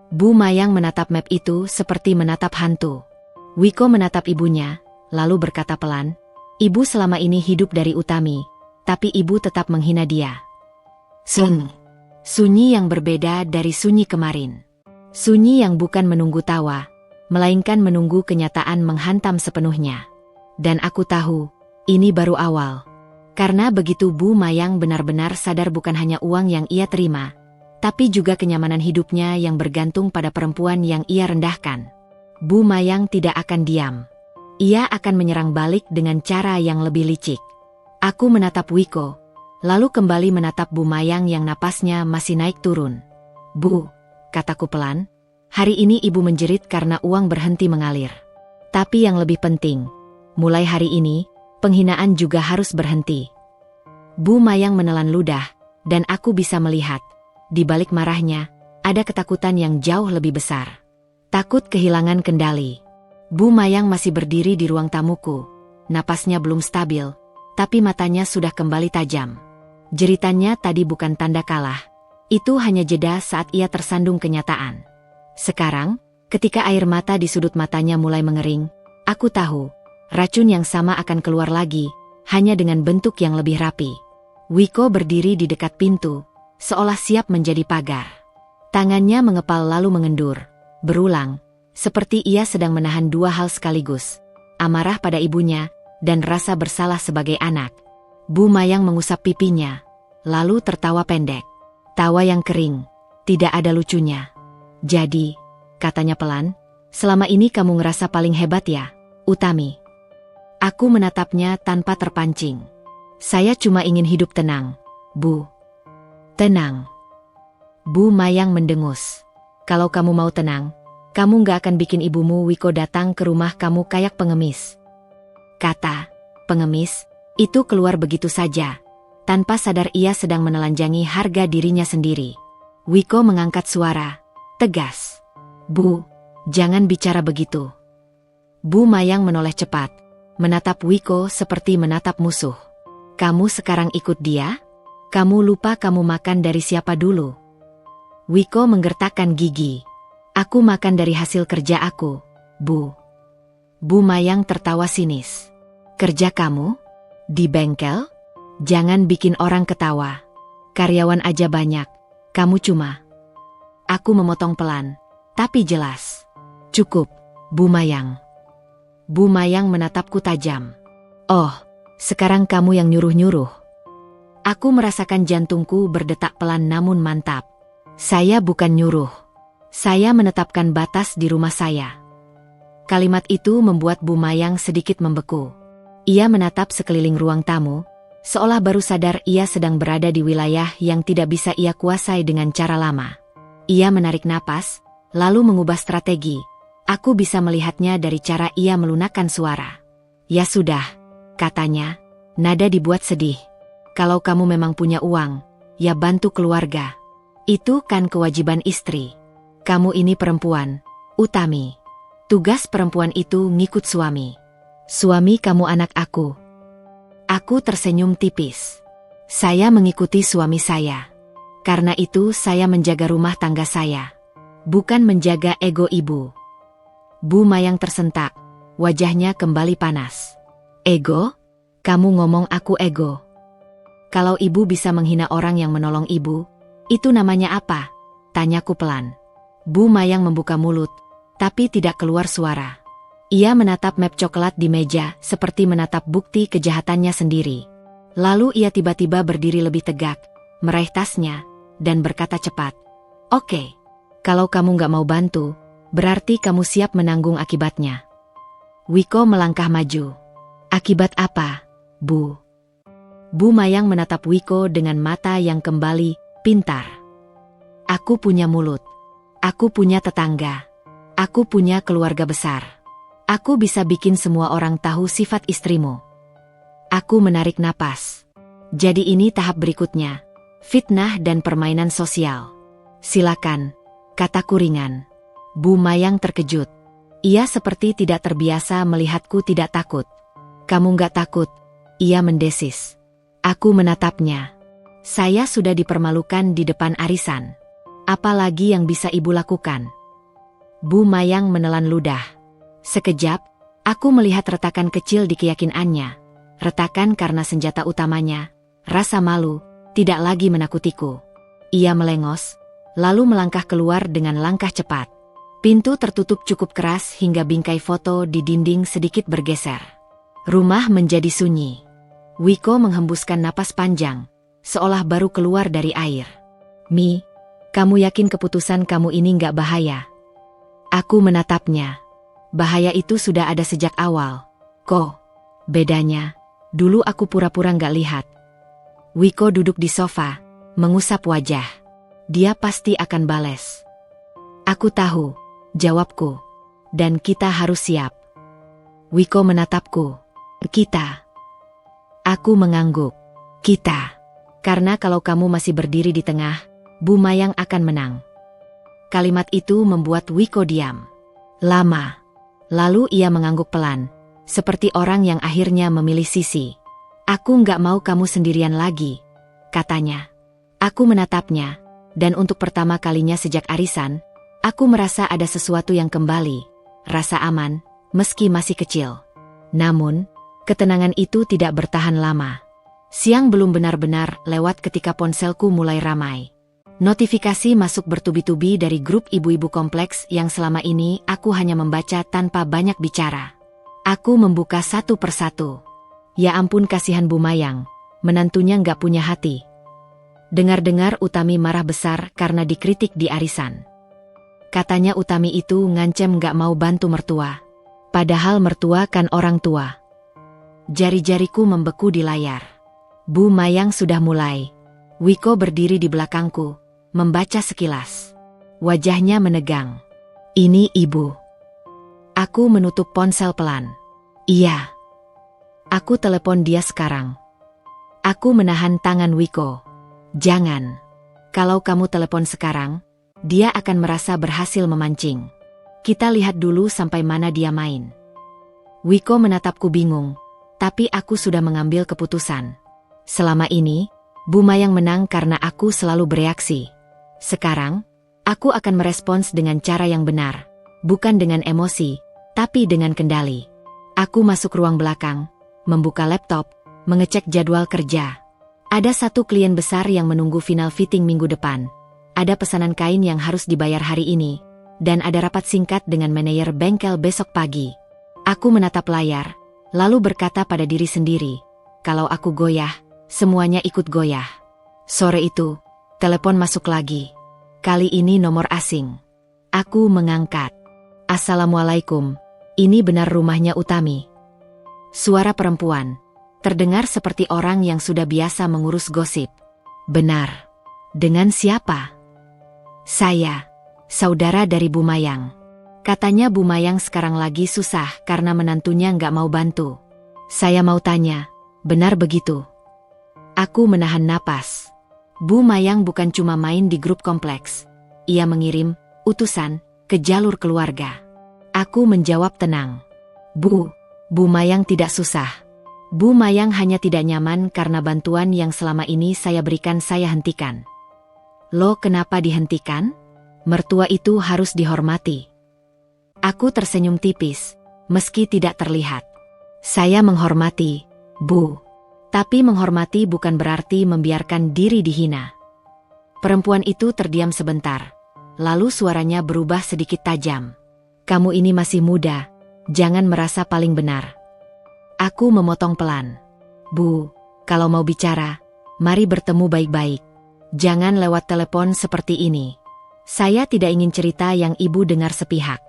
Bu Mayang menatap map itu seperti menatap hantu. Wiko menatap ibunya, lalu berkata pelan, ibu selama ini hidup dari Utami, tapi ibu tetap menghina dia. Sunyi yang berbeda dari sunyi kemarin. Sunyi yang bukan menunggu tawa, melainkan menunggu kenyataan menghantam sepenuhnya. Dan aku tahu, ini baru awal. Karena begitu Bu Mayang benar-benar sadar bukan hanya uang yang ia terima, tapi juga kenyamanan hidupnya yang bergantung pada perempuan yang ia rendahkan. Bu Mayang tidak akan diam. Ia akan menyerang balik dengan cara yang lebih licik. Aku menatap Wiko, lalu kembali menatap Bu Mayang yang napasnya masih naik turun. Bu, kataku pelan, hari ini ibu menjerit karena uang berhenti mengalir. Tapi yang lebih penting, mulai hari ini, penghinaan juga harus berhenti. Bu Mayang menelan ludah, dan aku bisa melihat, di balik marahnya, ada ketakutan yang jauh lebih besar. Takut kehilangan kendali. Bu Mayang masih berdiri di ruang tamuku, napasnya belum stabil, tapi matanya sudah kembali tajam. Jeritannya tadi bukan tanda kalah, itu hanya jeda saat ia tersandung kenyataan. Sekarang, ketika air mata di sudut matanya mulai mengering, aku tahu, racun yang sama akan keluar lagi, hanya dengan bentuk yang lebih rapi. Wiko berdiri di dekat pintu, seolah siap menjadi pagar. Tangannya mengepal lalu mengendur, berulang, seperti ia sedang menahan dua hal sekaligus, amarah pada ibunya, dan rasa bersalah sebagai anak. Bu Mayang mengusap pipinya, lalu tertawa pendek. Tawa yang kering, tidak ada lucunya. Jadi, katanya pelan, selama ini kamu ngerasa paling hebat ya, Utami? Aku menatapnya tanpa terpancing. Saya cuma ingin hidup tenang, Bu. Tenang. Bu Mayang mendengus. Kalau kamu mau tenang, kamu gak akan bikin ibumu Wiko datang ke rumah kamu kayak pengemis. Kata, pengemis, itu keluar begitu saja. Tanpa sadar ia sedang menelanjangi harga dirinya sendiri. Wiko mengangkat suara, tegas. Bu, jangan bicara begitu. Bu Mayang menoleh cepat, menatap Wiko seperti menatap musuh. Kamu sekarang ikut dia? Kamu lupa kamu makan dari siapa dulu? Wiko menggertakkan gigi. Aku makan dari hasil kerja aku, Bu. Bu Mayang tertawa sinis. Kerja kamu? Di bengkel? Jangan bikin orang ketawa. Karyawan aja banyak, kamu cuma. Aku memotong pelan, tapi jelas. Cukup, Bu Mayang. Bu Mayang menatapku tajam. Oh, sekarang kamu yang nyuruh-nyuruh. Aku merasakan jantungku berdetak pelan namun mantap. Saya bukan nyuruh. Saya menetapkan batas di rumah saya. Kalimat itu membuat Bu Mayang sedikit membeku. Ia menatap sekeliling ruang tamu, seolah baru sadar ia sedang berada di wilayah yang tidak bisa ia kuasai dengan cara lama. Ia menarik napas, lalu mengubah strategi. Aku bisa melihatnya dari cara ia melunakkan suara. Ya sudah, katanya, nada dibuat sedih. Kalau kamu memang punya uang, ya bantu keluarga. Itu kan kewajiban istri. Kamu ini perempuan, Utami. Tugas perempuan itu ngikut suami. Suami kamu anak aku. Aku tersenyum tipis. Saya mengikuti suami saya. Karena itu saya menjaga rumah tangga saya. Bukan menjaga ego ibu. Bu Mayang tersentak. Wajahnya kembali panas. Ego? Kamu ngomong aku ego. Kalau ibu bisa menghina orang yang menolong ibu, itu namanya apa? Tanyaku pelan. Bu Mayang membuka mulut, tapi tidak keluar suara. Ia menatap map coklat di meja seperti menatap bukti kejahatannya sendiri. Lalu ia tiba-tiba berdiri lebih tegak, meraih tasnya, dan berkata cepat. Oke, kalau kamu gak mau bantu, berarti kamu siap menanggung akibatnya. Wiko melangkah maju. Akibat apa, Bu? Bu Mayang menatap Wiko dengan mata yang kembali pintar. Aku punya mulut. Aku punya tetangga. Aku punya keluarga besar. Aku bisa bikin semua orang tahu sifat istrimu. Aku menarik napas. Jadi ini tahap berikutnya. Fitnah dan permainan sosial. Silakan, kataku ringan. Bu Mayang terkejut. Ia seperti tidak terbiasa melihatku tidak takut. Kamu gak takut? Ia mendesis. Aku menatapnya. Saya sudah dipermalukan di depan arisan. Apalagi yang bisa ibu lakukan? Bu Mayang menelan ludah. Sekejap, aku melihat retakan kecil di keyakinannya. Retakan karena senjata utamanya, rasa malu, tidak lagi menakutiku. Ia melengos, lalu melangkah keluar dengan langkah cepat. Pintu tertutup cukup keras hingga bingkai foto di dinding sedikit bergeser. Rumah menjadi sunyi. Wiko menghembuskan napas panjang, seolah baru keluar dari air. Mi, kamu yakin keputusan kamu ini nggak bahaya? Aku menatapnya. Bahaya itu sudah ada sejak awal. Kok? Bedanya, dulu aku pura-pura nggak lihat. Wiko duduk di sofa, mengusap wajah. Dia pasti akan bales. Aku tahu, jawabku. Dan kita harus siap. Wiko menatapku. Kita. Aku mengangguk. Kita. Karena kalau kamu masih berdiri di tengah, Bu Mayang akan menang. Kalimat itu membuat Wiko diam. Lama. Lalu ia mengangguk pelan, seperti orang yang akhirnya memilih sisi. Aku nggak mau kamu sendirian lagi, katanya. Aku menatapnya, dan untuk pertama kalinya sejak arisan, aku merasa ada sesuatu yang kembali. Rasa aman, meski masih kecil. Namun, ketenangan itu tidak bertahan lama. Siang belum benar-benar lewat ketika ponselku mulai ramai. Notifikasi masuk bertubi-tubi dari grup ibu-ibu kompleks yang selama ini aku hanya membaca tanpa banyak bicara. Aku membuka satu persatu. Ya ampun kasihan Bu Mayang, menantunya nggak punya hati. Dengar-dengar Utami marah besar karena dikritik di arisan. Katanya Utami itu ngancem nggak mau bantu mertua. Padahal mertua kan orang tua. Jari-jariku membeku di layar. Bu Mayang sudah mulai. Wiko berdiri di belakangku, membaca sekilas. Wajahnya menegang. Ini ibu. Aku menutup ponsel pelan. Iya. Aku telepon dia sekarang. Aku menahan tangan Wiko. Jangan. Kalau kamu telepon sekarang, dia akan merasa berhasil memancing. Kita lihat dulu sampai mana dia main. Wiko menatapku bingung, tapi aku sudah mengambil keputusan. Selama ini, Bu Mayang menang karena aku selalu bereaksi. Sekarang, aku akan merespons dengan cara yang benar, bukan dengan emosi, tapi dengan kendali. Aku masuk ruang belakang, membuka laptop, mengecek jadwal kerja. Ada satu klien besar yang menunggu final fitting minggu depan. Ada pesanan kain yang harus dibayar hari ini, dan ada rapat singkat dengan manajer bengkel besok pagi. Aku menatap layar, lalu berkata pada diri sendiri, kalau aku goyah, semuanya ikut goyah. Sore itu, telepon masuk lagi. Kali ini nomor asing. Aku mengangkat. Assalamualaikum, ini benar rumahnya Utami? Suara perempuan, terdengar seperti orang yang sudah biasa mengurus gosip. Benar. Dengan siapa? Saya, saudara dari Bu Mayang. Katanya Bu Mayang sekarang lagi susah karena menantunya nggak mau bantu. Saya mau tanya, benar begitu? Aku menahan napas. Bu Mayang bukan cuma main di grup kompleks. Ia mengirim utusan ke jalur keluarga. Aku menjawab tenang. Bu Mayang tidak susah. Bu Mayang hanya tidak nyaman karena bantuan yang selama ini saya berikan saya hentikan. Loh, kenapa dihentikan? Mertua itu harus dihormati. Aku tersenyum tipis, meski tidak terlihat. Saya menghormati, Bu. Tapi menghormati bukan berarti membiarkan diri dihina. Perempuan itu terdiam sebentar, lalu suaranya berubah sedikit tajam. Kamu ini masih muda, jangan merasa paling benar. Aku memotong pelan. Bu, kalau mau bicara, mari bertemu baik-baik. Jangan lewat telepon seperti ini. Saya tidak ingin cerita yang ibu dengar sepihak.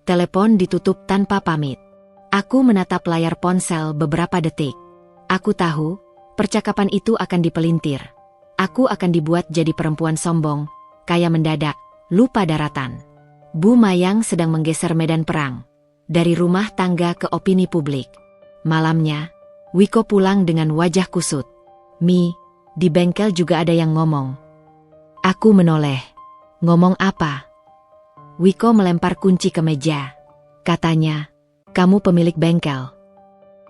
Telepon ditutup tanpa pamit. Aku menatap layar ponsel beberapa detik. Aku tahu, percakapan itu akan dipelintir. Aku akan dibuat jadi perempuan sombong, kaya mendadak, lupa daratan. Bu Mayang sedang menggeser medan perang. Dari rumah tangga ke opini publik. Malamnya, Wiko pulang dengan wajah kusut. Mi, di bengkel juga ada yang ngomong. Aku menoleh. Ngomong apa? Wiko melempar kunci ke meja. Katanya, kamu pemilik bengkel.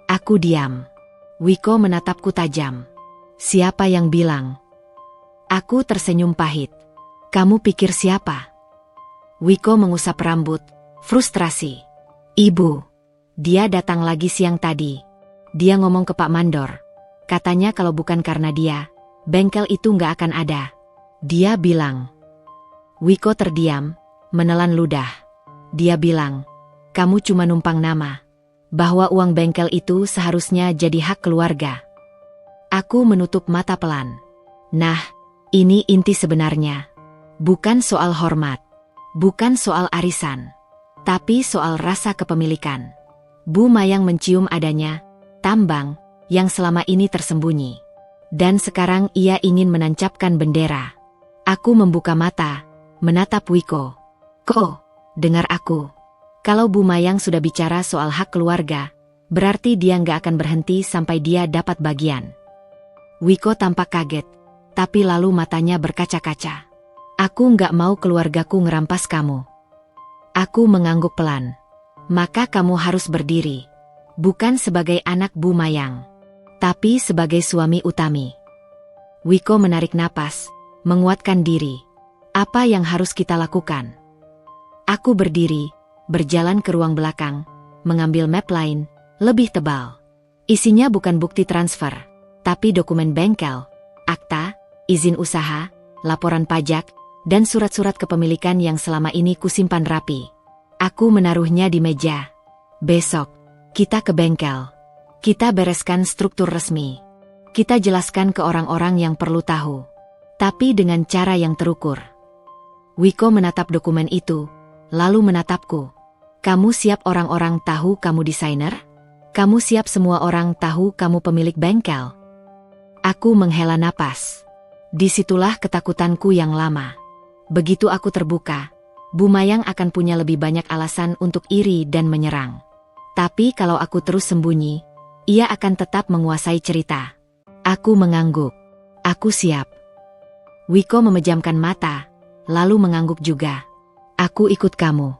Aku diam. Wiko menatapku tajam. Siapa yang bilang? Aku tersenyum pahit. Kamu pikir siapa? Wiko mengusap rambut, frustrasi. Ibu, dia datang lagi siang tadi. Dia ngomong ke Pak Mandor. Katanya kalau bukan karena dia, bengkel itu nggak akan ada. Dia bilang. Wiko terdiam, menelan ludah. Dia bilang, kamu cuma numpang nama. Bahwa uang bengkel itu seharusnya jadi hak keluarga. Aku menutup mata pelan. Nah, ini inti sebenarnya. Bukan soal hormat. Bukan soal arisan. Tapi soal rasa kepemilikan. Bu Mayang mencium adanya tambang yang selama ini tersembunyi. Dan sekarang ia ingin menancapkan bendera. Aku membuka mata, menatap Wiko. Ko, dengar aku. Kalau Bu Mayang sudah bicara soal hak keluarga, berarti dia nggak akan berhenti sampai dia dapat bagian. Wiko tampak kaget, tapi lalu matanya berkaca-kaca. Aku nggak mau keluargaku ngerampas kamu. Aku mengangguk pelan. Maka kamu harus berdiri. Bukan sebagai anak Bu Mayang, tapi sebagai suami Utami. Wiko menarik napas, menguatkan diri. Apa yang harus kita lakukan? Aku berdiri, berjalan ke ruang belakang, mengambil map lain, lebih tebal. Isinya bukan bukti transfer, tapi dokumen bengkel, akta, izin usaha, laporan pajak, dan surat-surat kepemilikan yang selama ini kusimpan rapi. Aku menaruhnya di meja. Besok, kita ke bengkel. Kita bereskan struktur resmi. Kita jelaskan ke orang-orang yang perlu tahu. Tapi dengan cara yang terukur. Wiko menatap dokumen itu, lalu menatapku. Kamu siap orang-orang tahu kamu desainer? Kamu siap semua orang tahu kamu pemilik bengkel? Aku menghela napas. Disitulah ketakutanku yang lama. Begitu aku terbuka, Bu Mayang akan punya lebih banyak alasan untuk iri dan menyerang. Tapi kalau aku terus sembunyi, ia akan tetap menguasai cerita. Aku mengangguk. Aku siap. Wiko memejamkan mata, lalu mengangguk juga. Aku ikut kamu.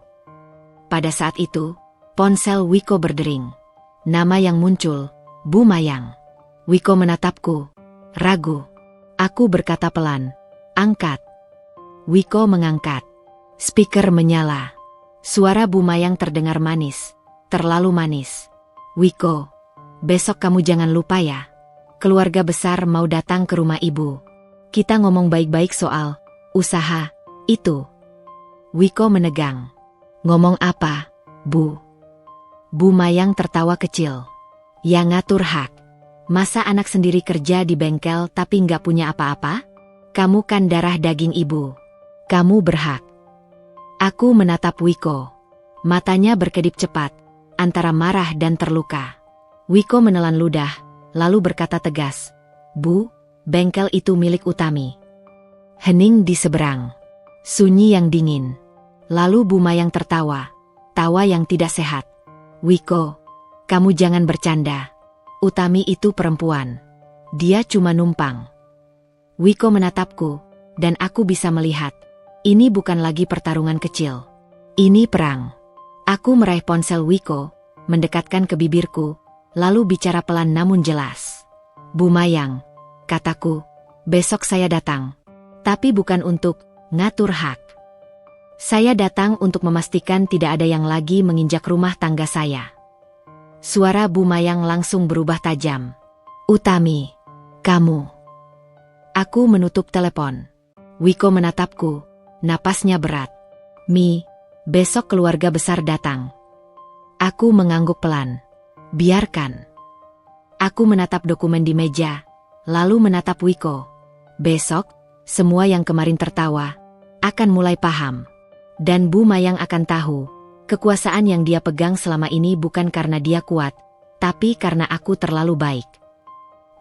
Pada saat itu, Ponsel Wiko berdering. Nama yang muncul, Bu Mayang. Wiko menatapku. Ragu. Aku berkata pelan. Angkat. Wiko mengangkat. Speaker menyala. Suara Bu Mayang terdengar manis. Terlalu manis. Wiko, besok kamu jangan lupa ya. Keluarga besar mau datang ke rumah ibu. Kita ngomong baik-baik soal usaha itu. Wiko menegang. Ngomong apa, Bu? Bu Mayang tertawa kecil. Ya ngatur hak. Masa anak sendiri kerja di bengkel tapi nggak punya apa-apa? Kamu kan darah daging ibu. Kamu berhak. Aku menatap Wiko. Matanya berkedip cepat, antara marah dan terluka. Wiko menelan ludah, lalu berkata tegas. Bu, bengkel itu milik Utami. Hening di seberang. Sunyi yang dingin. Lalu Bu Mayang tertawa. Tawa yang tidak sehat. Wiko, kamu jangan bercanda. Utami itu perempuan. Dia cuma numpang. Wiko menatapku, dan aku bisa melihat. Ini bukan lagi pertarungan kecil. Ini perang. Aku meraih ponsel Wiko, mendekatkan ke bibirku, lalu bicara pelan namun jelas. Bu Mayang, kataku, besok saya datang. Tapi bukan untuk ngatur hak. Saya datang untuk memastikan tidak ada yang lagi menginjak rumah tangga saya. Suara Bu Mayang langsung berubah tajam. Utami, kamu. Aku menutup telepon. Wiko menatapku, napasnya berat. Mi, besok keluarga besar datang. Aku mengangguk pelan. Biarkan. Aku menatap dokumen di meja, lalu menatap Wiko. Besok, semua yang kemarin tertawa akan mulai paham. Dan Bu Mayang akan tahu, kekuasaan yang dia pegang selama ini bukan karena dia kuat, tapi karena aku terlalu baik.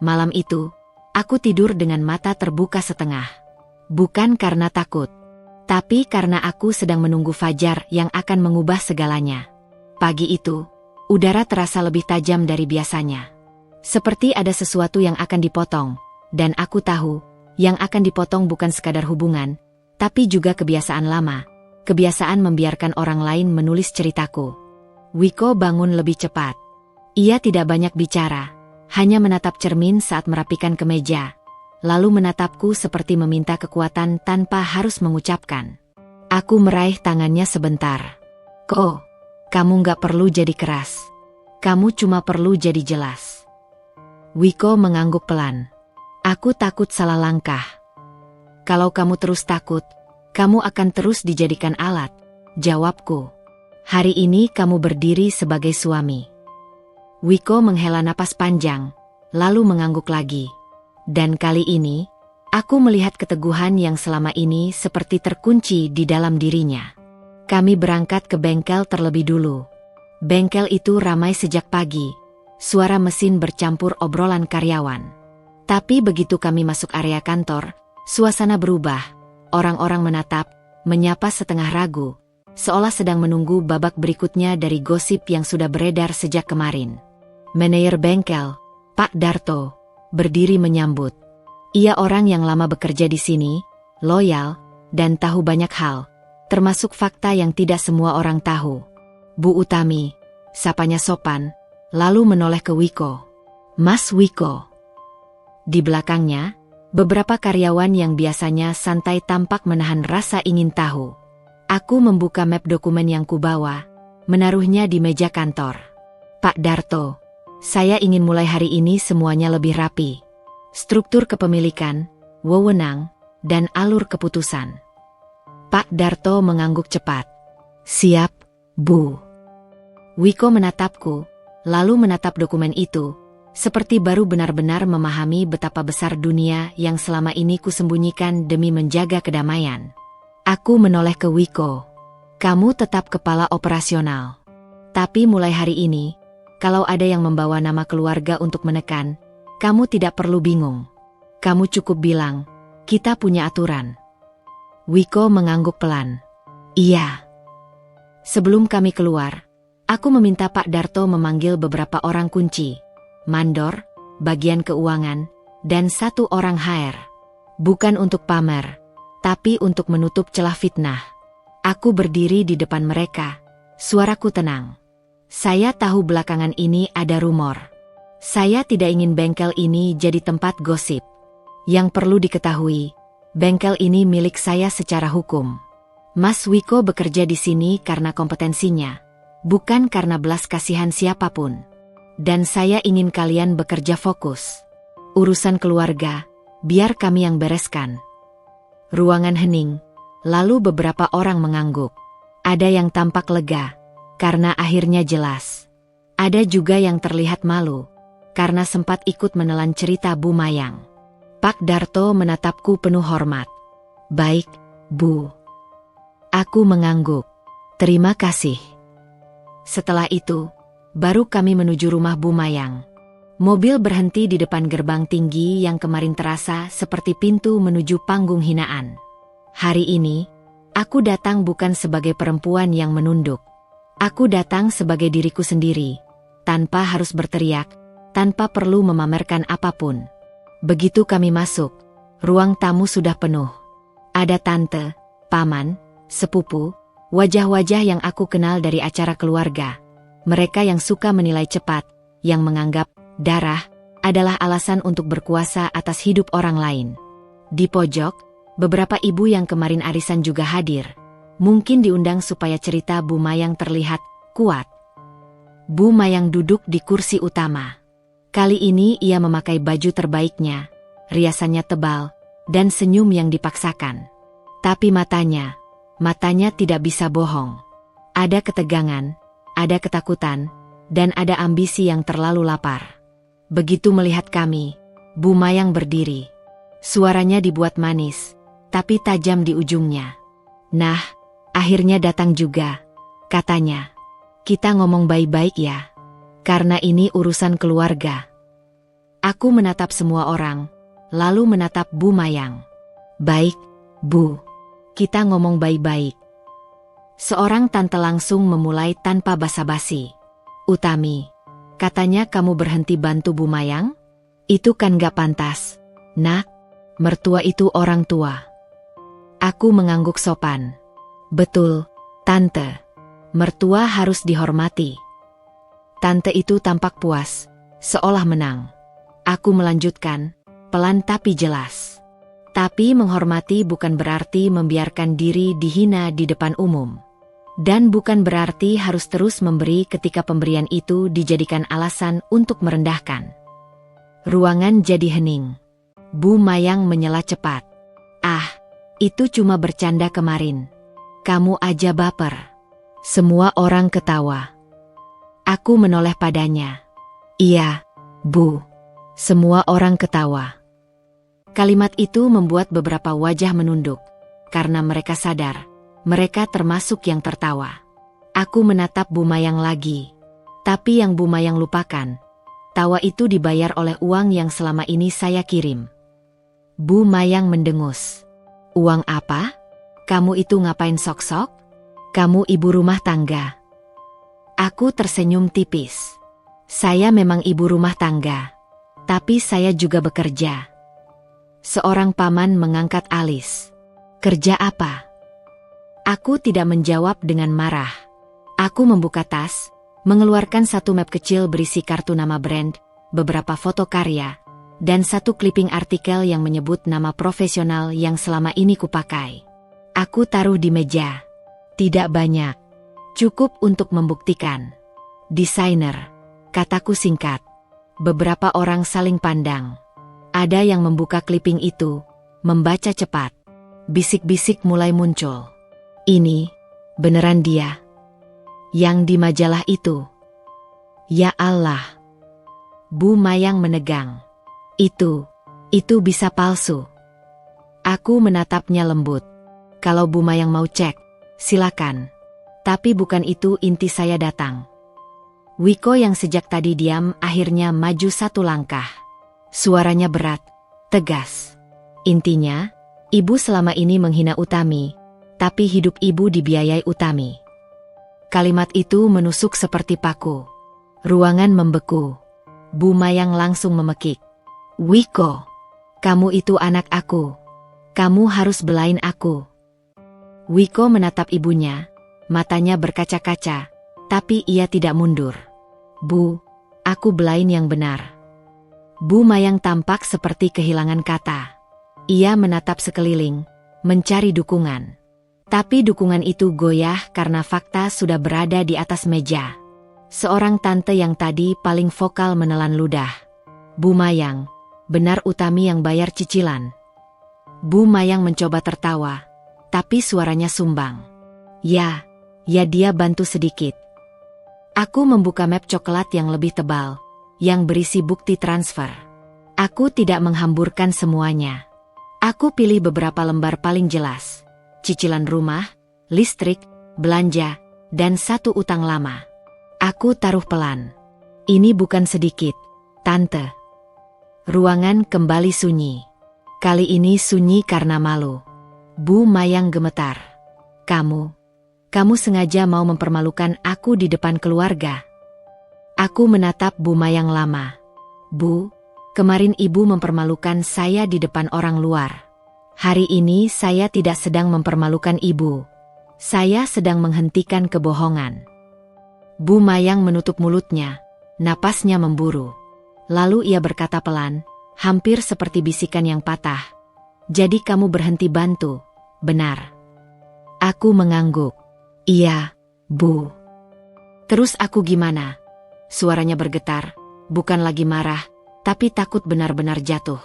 Malam itu, aku tidur dengan mata terbuka setengah. Bukan karena takut, tapi karena aku sedang menunggu fajar yang akan mengubah segalanya. Pagi itu, udara terasa lebih tajam dari biasanya. Seperti ada sesuatu yang akan dipotong, dan aku tahu, yang akan dipotong bukan sekadar hubungan, tapi juga kebiasaan lama. Kebiasaan membiarkan orang lain menulis ceritaku. Wiko bangun lebih cepat. Ia tidak banyak bicara, hanya menatap cermin saat merapikan kemeja, lalu menatapku seperti meminta kekuatan tanpa harus mengucapkan. Aku meraih tangannya sebentar. Ko, kamu nggak perlu jadi keras. Kamu cuma perlu jadi jelas. Wiko mengangguk pelan. Aku takut salah langkah. Kalau kamu terus takut, kamu akan terus dijadikan alat, jawabku. Hari ini kamu berdiri sebagai suami. Wiko menghela napas panjang, lalu mengangguk lagi. Dan kali ini, aku melihat keteguhan yang selama ini seperti terkunci di dalam dirinya. Kami berangkat ke bengkel terlebih dulu. Bengkel itu ramai sejak pagi, suara mesin bercampur obrolan karyawan. Tapi begitu kami masuk area kantor, suasana berubah. Orang-orang menatap, menyapa setengah ragu, seolah sedang menunggu babak berikutnya dari gosip yang sudah beredar sejak kemarin. Manajer bengkel, Pak Darto, berdiri menyambut. Ia orang yang lama bekerja di sini, loyal, dan tahu banyak hal, termasuk fakta yang tidak semua orang tahu. Bu Utami, sapanya sopan, lalu menoleh ke Wiko. Mas Wiko. Di belakangnya, beberapa karyawan yang biasanya santai tampak menahan rasa ingin tahu. Aku membuka map dokumen yang kubawa, menaruhnya di meja kantor. Pak Darto, saya ingin mulai hari ini semuanya lebih rapi. Struktur kepemilikan, wewenang, dan alur keputusan. Pak Darto mengangguk cepat. Siap, Bu. Wiko menatapku, lalu menatap dokumen itu, seperti baru benar-benar memahami betapa besar dunia yang selama ini kusembunyikan demi menjaga kedamaian. Aku menoleh ke Wiko. Kamu tetap kepala operasional. Tapi mulai hari ini, kalau ada yang membawa nama keluarga untuk menekan, kamu tidak perlu bingung. Kamu cukup bilang, kita punya aturan. Wiko mengangguk pelan. Iya. Sebelum kami keluar, aku meminta Pak Darto memanggil beberapa orang kunci. Mandor, bagian keuangan, dan satu orang HR. Bukan untuk pamer, tapi untuk menutup celah fitnah. Aku berdiri di depan mereka, suaraku tenang. Saya tahu belakangan ini ada rumor. Saya tidak ingin bengkel ini jadi tempat gosip. Yang perlu diketahui, bengkel ini milik saya secara hukum. Mas Wiko bekerja di sini karena kompetensinya, bukan karena belas kasihan siapapun. Dan saya ingin kalian bekerja fokus. Urusan keluarga, biar kami yang bereskan. Ruangan hening, lalu beberapa orang mengangguk. Ada yang tampak lega, karena akhirnya jelas. Ada juga yang terlihat malu, karena sempat ikut menelan cerita Bu Mayang. Pak Darto menatapku penuh hormat. Baik, Bu. Aku mengangguk. Terima kasih. Setelah itu, baru kami menuju rumah Bu Mayang. Mobil berhenti di depan gerbang tinggi yang kemarin terasa seperti pintu menuju panggung hinaan. Hari ini, aku datang bukan sebagai perempuan yang menunduk. Aku datang sebagai diriku sendiri, tanpa harus berteriak, tanpa perlu memamerkan apapun. Begitu kami masuk, ruang tamu sudah penuh. Ada tante, paman, sepupu, wajah-wajah yang aku kenal dari acara keluarga. Mereka yang suka menilai cepat, yang menganggap darah adalah alasan untuk berkuasa atas hidup orang lain. Di pojok, beberapa ibu yang kemarin arisan juga hadir. Mungkin diundang supaya cerita Bu Mayang terlihat kuat. Bu Mayang duduk di kursi utama. Kali ini ia memakai baju terbaiknya, riasannya tebal, dan senyum yang dipaksakan. Tapi matanya tidak bisa bohong. Ada ketegangan, ada ketakutan, dan ada ambisi yang terlalu lapar. Begitu melihat kami, Bu Mayang berdiri. Suaranya dibuat manis, tapi tajam di ujungnya. Nah, akhirnya datang juga, katanya. Kita ngomong baik-baik ya, karena ini urusan keluarga. Aku menatap semua orang, lalu menatap Bu Mayang. Baik, Bu. Kita ngomong baik-baik. Seorang tante langsung memulai tanpa basa-basi. Utami, katanya kamu berhenti bantu Bu Mayang? Itu kan gak pantas. Nak, mertua itu orang tua. Aku mengangguk sopan. Betul, tante. Mertua harus dihormati. Tante itu tampak puas, seolah menang. Aku melanjutkan, pelan tapi jelas. Tapi menghormati bukan berarti membiarkan diri dihina di depan umum. Dan bukan berarti harus terus memberi ketika pemberian itu dijadikan alasan untuk merendahkan. Ruangan jadi hening. Bu Mayang menyela cepat. Ah, itu cuma bercanda kemarin. Kamu aja baper. Semua orang ketawa. Aku menoleh padanya. Iya, Bu. Semua orang ketawa. Kalimat itu membuat beberapa wajah menunduk, karena mereka sadar, mereka termasuk yang tertawa. Aku menatap Bu Mayang lagi. Tapi yang Bu Mayang lupakan, tawa itu dibayar oleh uang yang selama ini saya kirim. Bu Mayang mendengus. Uang apa? Kamu itu ngapain sok-sok? Kamu ibu rumah tangga. Aku tersenyum tipis. Saya memang ibu rumah tangga. Tapi saya juga bekerja. Seorang paman mengangkat alis. Kerja apa? Aku tidak menjawab dengan marah. Aku membuka tas, mengeluarkan satu map kecil berisi kartu nama brand, beberapa foto karya, dan satu clipping artikel yang menyebut nama profesional yang selama ini kupakai. Aku taruh di meja. Tidak banyak. Cukup untuk membuktikan. Desainer, kataku singkat. Beberapa orang saling pandang. Ada yang membuka clipping itu, membaca cepat. Bisik-bisik mulai muncul. Ini, beneran dia. Yang di majalah itu. Ya Allah. Bu Mayang menegang. Itu bisa palsu. Aku menatapnya lembut. Kalau Bu Mayang mau cek, silakan. Tapi bukan itu inti saya datang. Wiko yang sejak tadi diam akhirnya maju satu langkah. Suaranya berat, tegas. Intinya, ibu selama ini menghina Utami, tapi hidup ibu dibiayai Utami. Kalimat itu menusuk seperti paku. Ruangan membeku. Bu Mayang langsung memekik. Wiko, kamu itu anak aku. Kamu harus belain aku. Wiko menatap ibunya, matanya berkaca-kaca, Tapi ia tidak mundur. Bu, aku Belain yang benar. Bu Mayang tampak seperti kehilangan kata. Ia menatap sekeliling, mencari dukungan. Tapi dukungan itu goyah karena fakta sudah berada di atas meja. Seorang tante yang tadi paling vokal menelan ludah. Bu Mayang, benar Utami yang bayar cicilan. Bu Mayang mencoba tertawa, tapi suaranya sumbang. Ya dia bantu sedikit. Aku membuka map coklat yang lebih tebal, yang berisi bukti transfer. Aku tidak menghamburkan semuanya. Aku pilih beberapa lembar paling jelas. Cicilan rumah, listrik, belanja, dan satu utang lama. Aku taruh pelan. Ini bukan sedikit, Tante. Ruangan kembali sunyi. Kali ini sunyi karena malu. Bu Mayang gemetar. Kamu sengaja mau mempermalukan aku di depan keluarga. Aku menatap Bu Mayang lama. Bu, kemarin ibu mempermalukan saya di depan orang luar. Hari ini saya tidak sedang mempermalukan ibu. Saya sedang menghentikan kebohongan. Bu Mayang menutup mulutnya, napasnya memburu. Lalu ia berkata pelan, hampir seperti bisikan yang patah. Jadi kamu berhenti bantu, benar? Aku mengangguk. Iya, Bu. Terus aku gimana? Suaranya bergetar, bukan lagi marah, tapi takut benar-benar jatuh.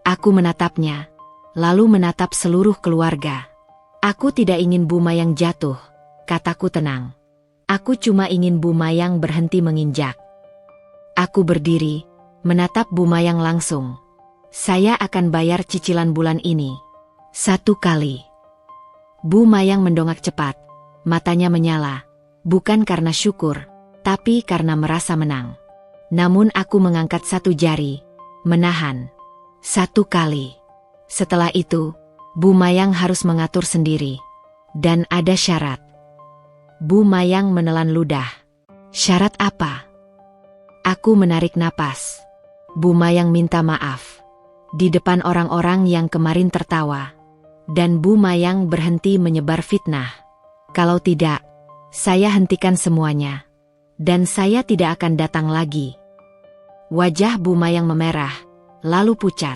Aku menatapnya. Lalu menatap seluruh keluarga. Aku tidak ingin Bu Mayang jatuh, kataku tenang. Aku cuma ingin Bu Mayang berhenti menginjak. Aku berdiri, menatap Bu Mayang langsung. Saya akan bayar cicilan bulan ini. 1 kali. Bu Mayang mendongak cepat, matanya menyala, bukan karena syukur, tapi karena merasa menang. Namun aku mengangkat 1 jari, menahan. 1 kali. Setelah itu, Bu Mayang harus mengatur sendiri. Dan ada syarat. Bu Mayang menelan ludah. Syarat apa? Aku menarik napas. Bu Mayang minta maaf. Di depan orang-orang yang kemarin tertawa. Dan Bu Mayang berhenti menyebar fitnah. Kalau tidak, saya hentikan semuanya. Dan saya tidak akan datang lagi. Wajah Bu Mayang memerah, lalu pucat.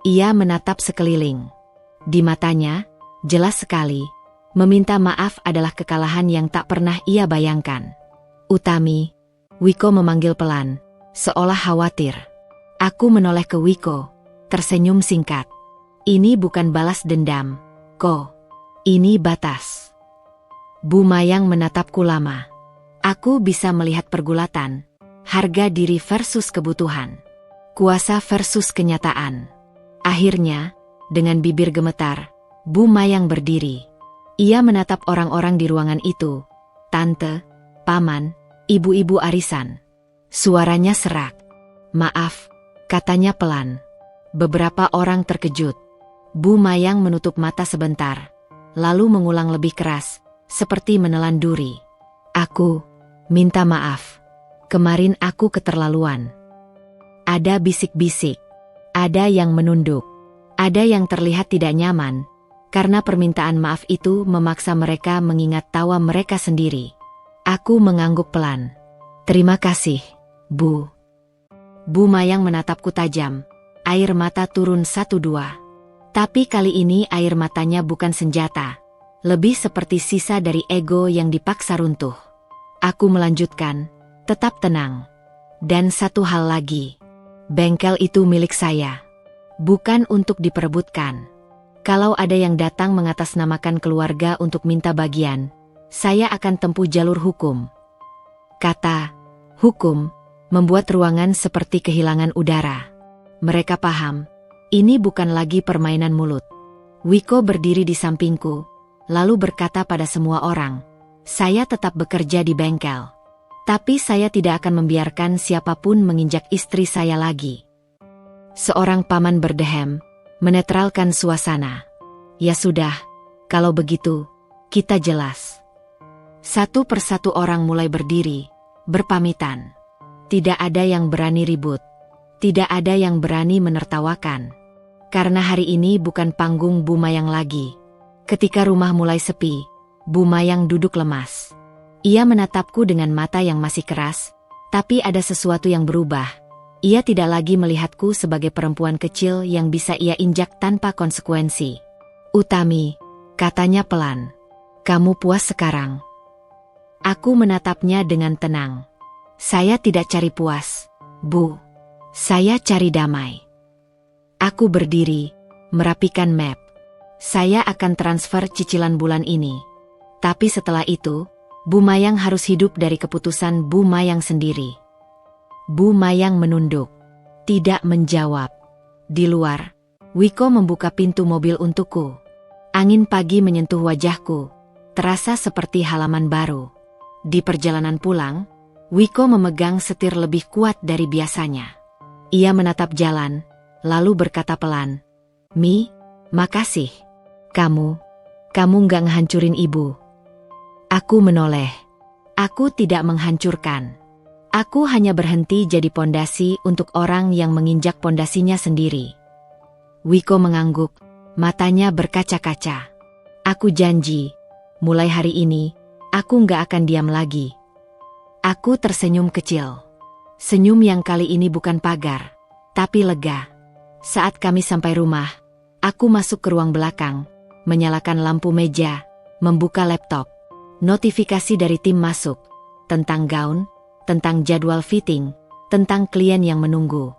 Ia menatap sekeliling. Di matanya, jelas sekali, meminta maaf adalah kekalahan yang tak pernah ia bayangkan. Utami, Wiko memanggil pelan, seolah khawatir. Aku menoleh ke Wiko, tersenyum singkat. Ini bukan balas dendam, Ko. Ini batas. Bu Mayang menatapku lama. Aku bisa melihat pergulatan, harga diri versus kebutuhan, kuasa versus kenyataan. Akhirnya, dengan bibir gemetar, Bu Mayang berdiri. Ia menatap orang-orang di ruangan itu. Tante, paman, ibu-ibu arisan. Suaranya serak. Maaf, katanya pelan. Beberapa orang terkejut. Bu Mayang menutup mata sebentar, lalu mengulang lebih keras, seperti menelan duri. Aku minta maaf. Kemarin aku keterlaluan. Ada bisik-bisik. Ada yang menunduk. Ada yang terlihat tidak nyaman, karena permintaan maaf itu memaksa mereka mengingat tawa mereka sendiri. Aku mengangguk pelan. Terima kasih, Bu. Bu Mayang menatapku tajam. Air mata turun 1-2. Tapi kali ini air matanya bukan senjata. Lebih seperti sisa dari ego yang dipaksa runtuh. Aku melanjutkan, tetap tenang. Dan satu hal lagi. Bengkel itu milik saya. Bukan untuk diperebutkan. Kalau ada yang datang mengatasnamakan keluarga untuk minta bagian, saya akan tempuh jalur hukum. Kata hukum membuat ruangan seperti kehilangan udara. Mereka paham, ini bukan lagi permainan mulut. Wiko berdiri di sampingku, lalu berkata pada semua orang, saya tetap bekerja di bengkel. Tapi saya tidak akan membiarkan siapapun menginjak istri saya lagi. Seorang paman berdehem, menetralkan suasana. Ya sudah, kalau begitu, kita jelas. Satu persatu orang mulai berdiri, berpamitan. Tidak ada yang berani ribut. Tidak ada yang berani menertawakan. Karena hari ini bukan panggung Bu Mayang lagi. Ketika rumah mulai sepi, Bu Mayang duduk lemas. Ia menatapku dengan mata yang masih keras, tapi ada sesuatu yang berubah. Ia tidak lagi melihatku sebagai perempuan kecil yang bisa ia injak tanpa konsekuensi. "Utami," katanya pelan. "Kamu puas sekarang?" Aku menatapnya dengan tenang. "Saya tidak cari puas, Bu. Saya cari damai." Aku berdiri, merapikan map. Saya akan transfer cicilan bulan ini. Tapi setelah itu, Bu Mayang harus hidup dari keputusan Bu Mayang sendiri. Bu Mayang menunduk, tidak menjawab. Di luar, Wiko membuka pintu mobil untukku. Angin pagi menyentuh wajahku, terasa seperti halaman baru. Di perjalanan pulang, Wiko memegang setir lebih kuat dari biasanya. Ia menatap jalan, lalu berkata pelan, "Mi, makasih. Kamu nggak ngehancurin ibu." Aku menoleh. Aku tidak menghancurkan. Aku hanya berhenti jadi pondasi untuk orang yang menginjak pondasinya sendiri. Wiko mengangguk, matanya berkaca-kaca. "Aku janji, mulai hari ini, aku nggak akan diam lagi." Aku tersenyum kecil. Senyum yang kali ini bukan pagar, tapi lega. Saat kami sampai rumah, aku masuk ke ruang belakang, menyalakan lampu meja, membuka laptop. Notifikasi dari tim masuk, tentang gaun, tentang jadwal fitting, tentang klien yang menunggu.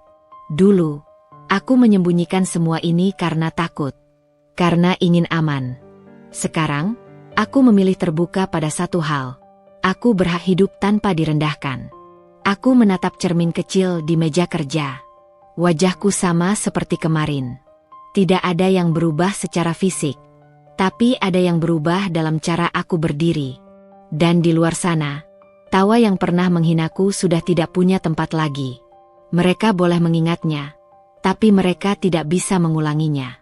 Dulu, aku menyembunyikan semua ini karena takut, karena ingin aman. Sekarang, aku memilih terbuka pada satu hal. Aku berhak hidup tanpa direndahkan. Aku menatap cermin kecil di meja kerja. Wajahku sama seperti kemarin. Tidak ada yang berubah secara fisik. Tapi ada yang berubah dalam cara aku berdiri. Dan di luar sana, tawa yang pernah menghinaku sudah tidak punya tempat lagi. Mereka boleh mengingatnya, tapi mereka tidak bisa mengulanginya.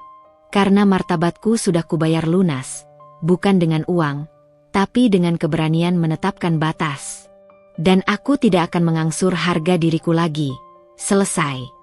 Karena martabatku sudah kubayar lunas, bukan dengan uang, tapi dengan keberanian menetapkan batas. Dan aku tidak akan mengangsur harga diriku lagi. Selesai.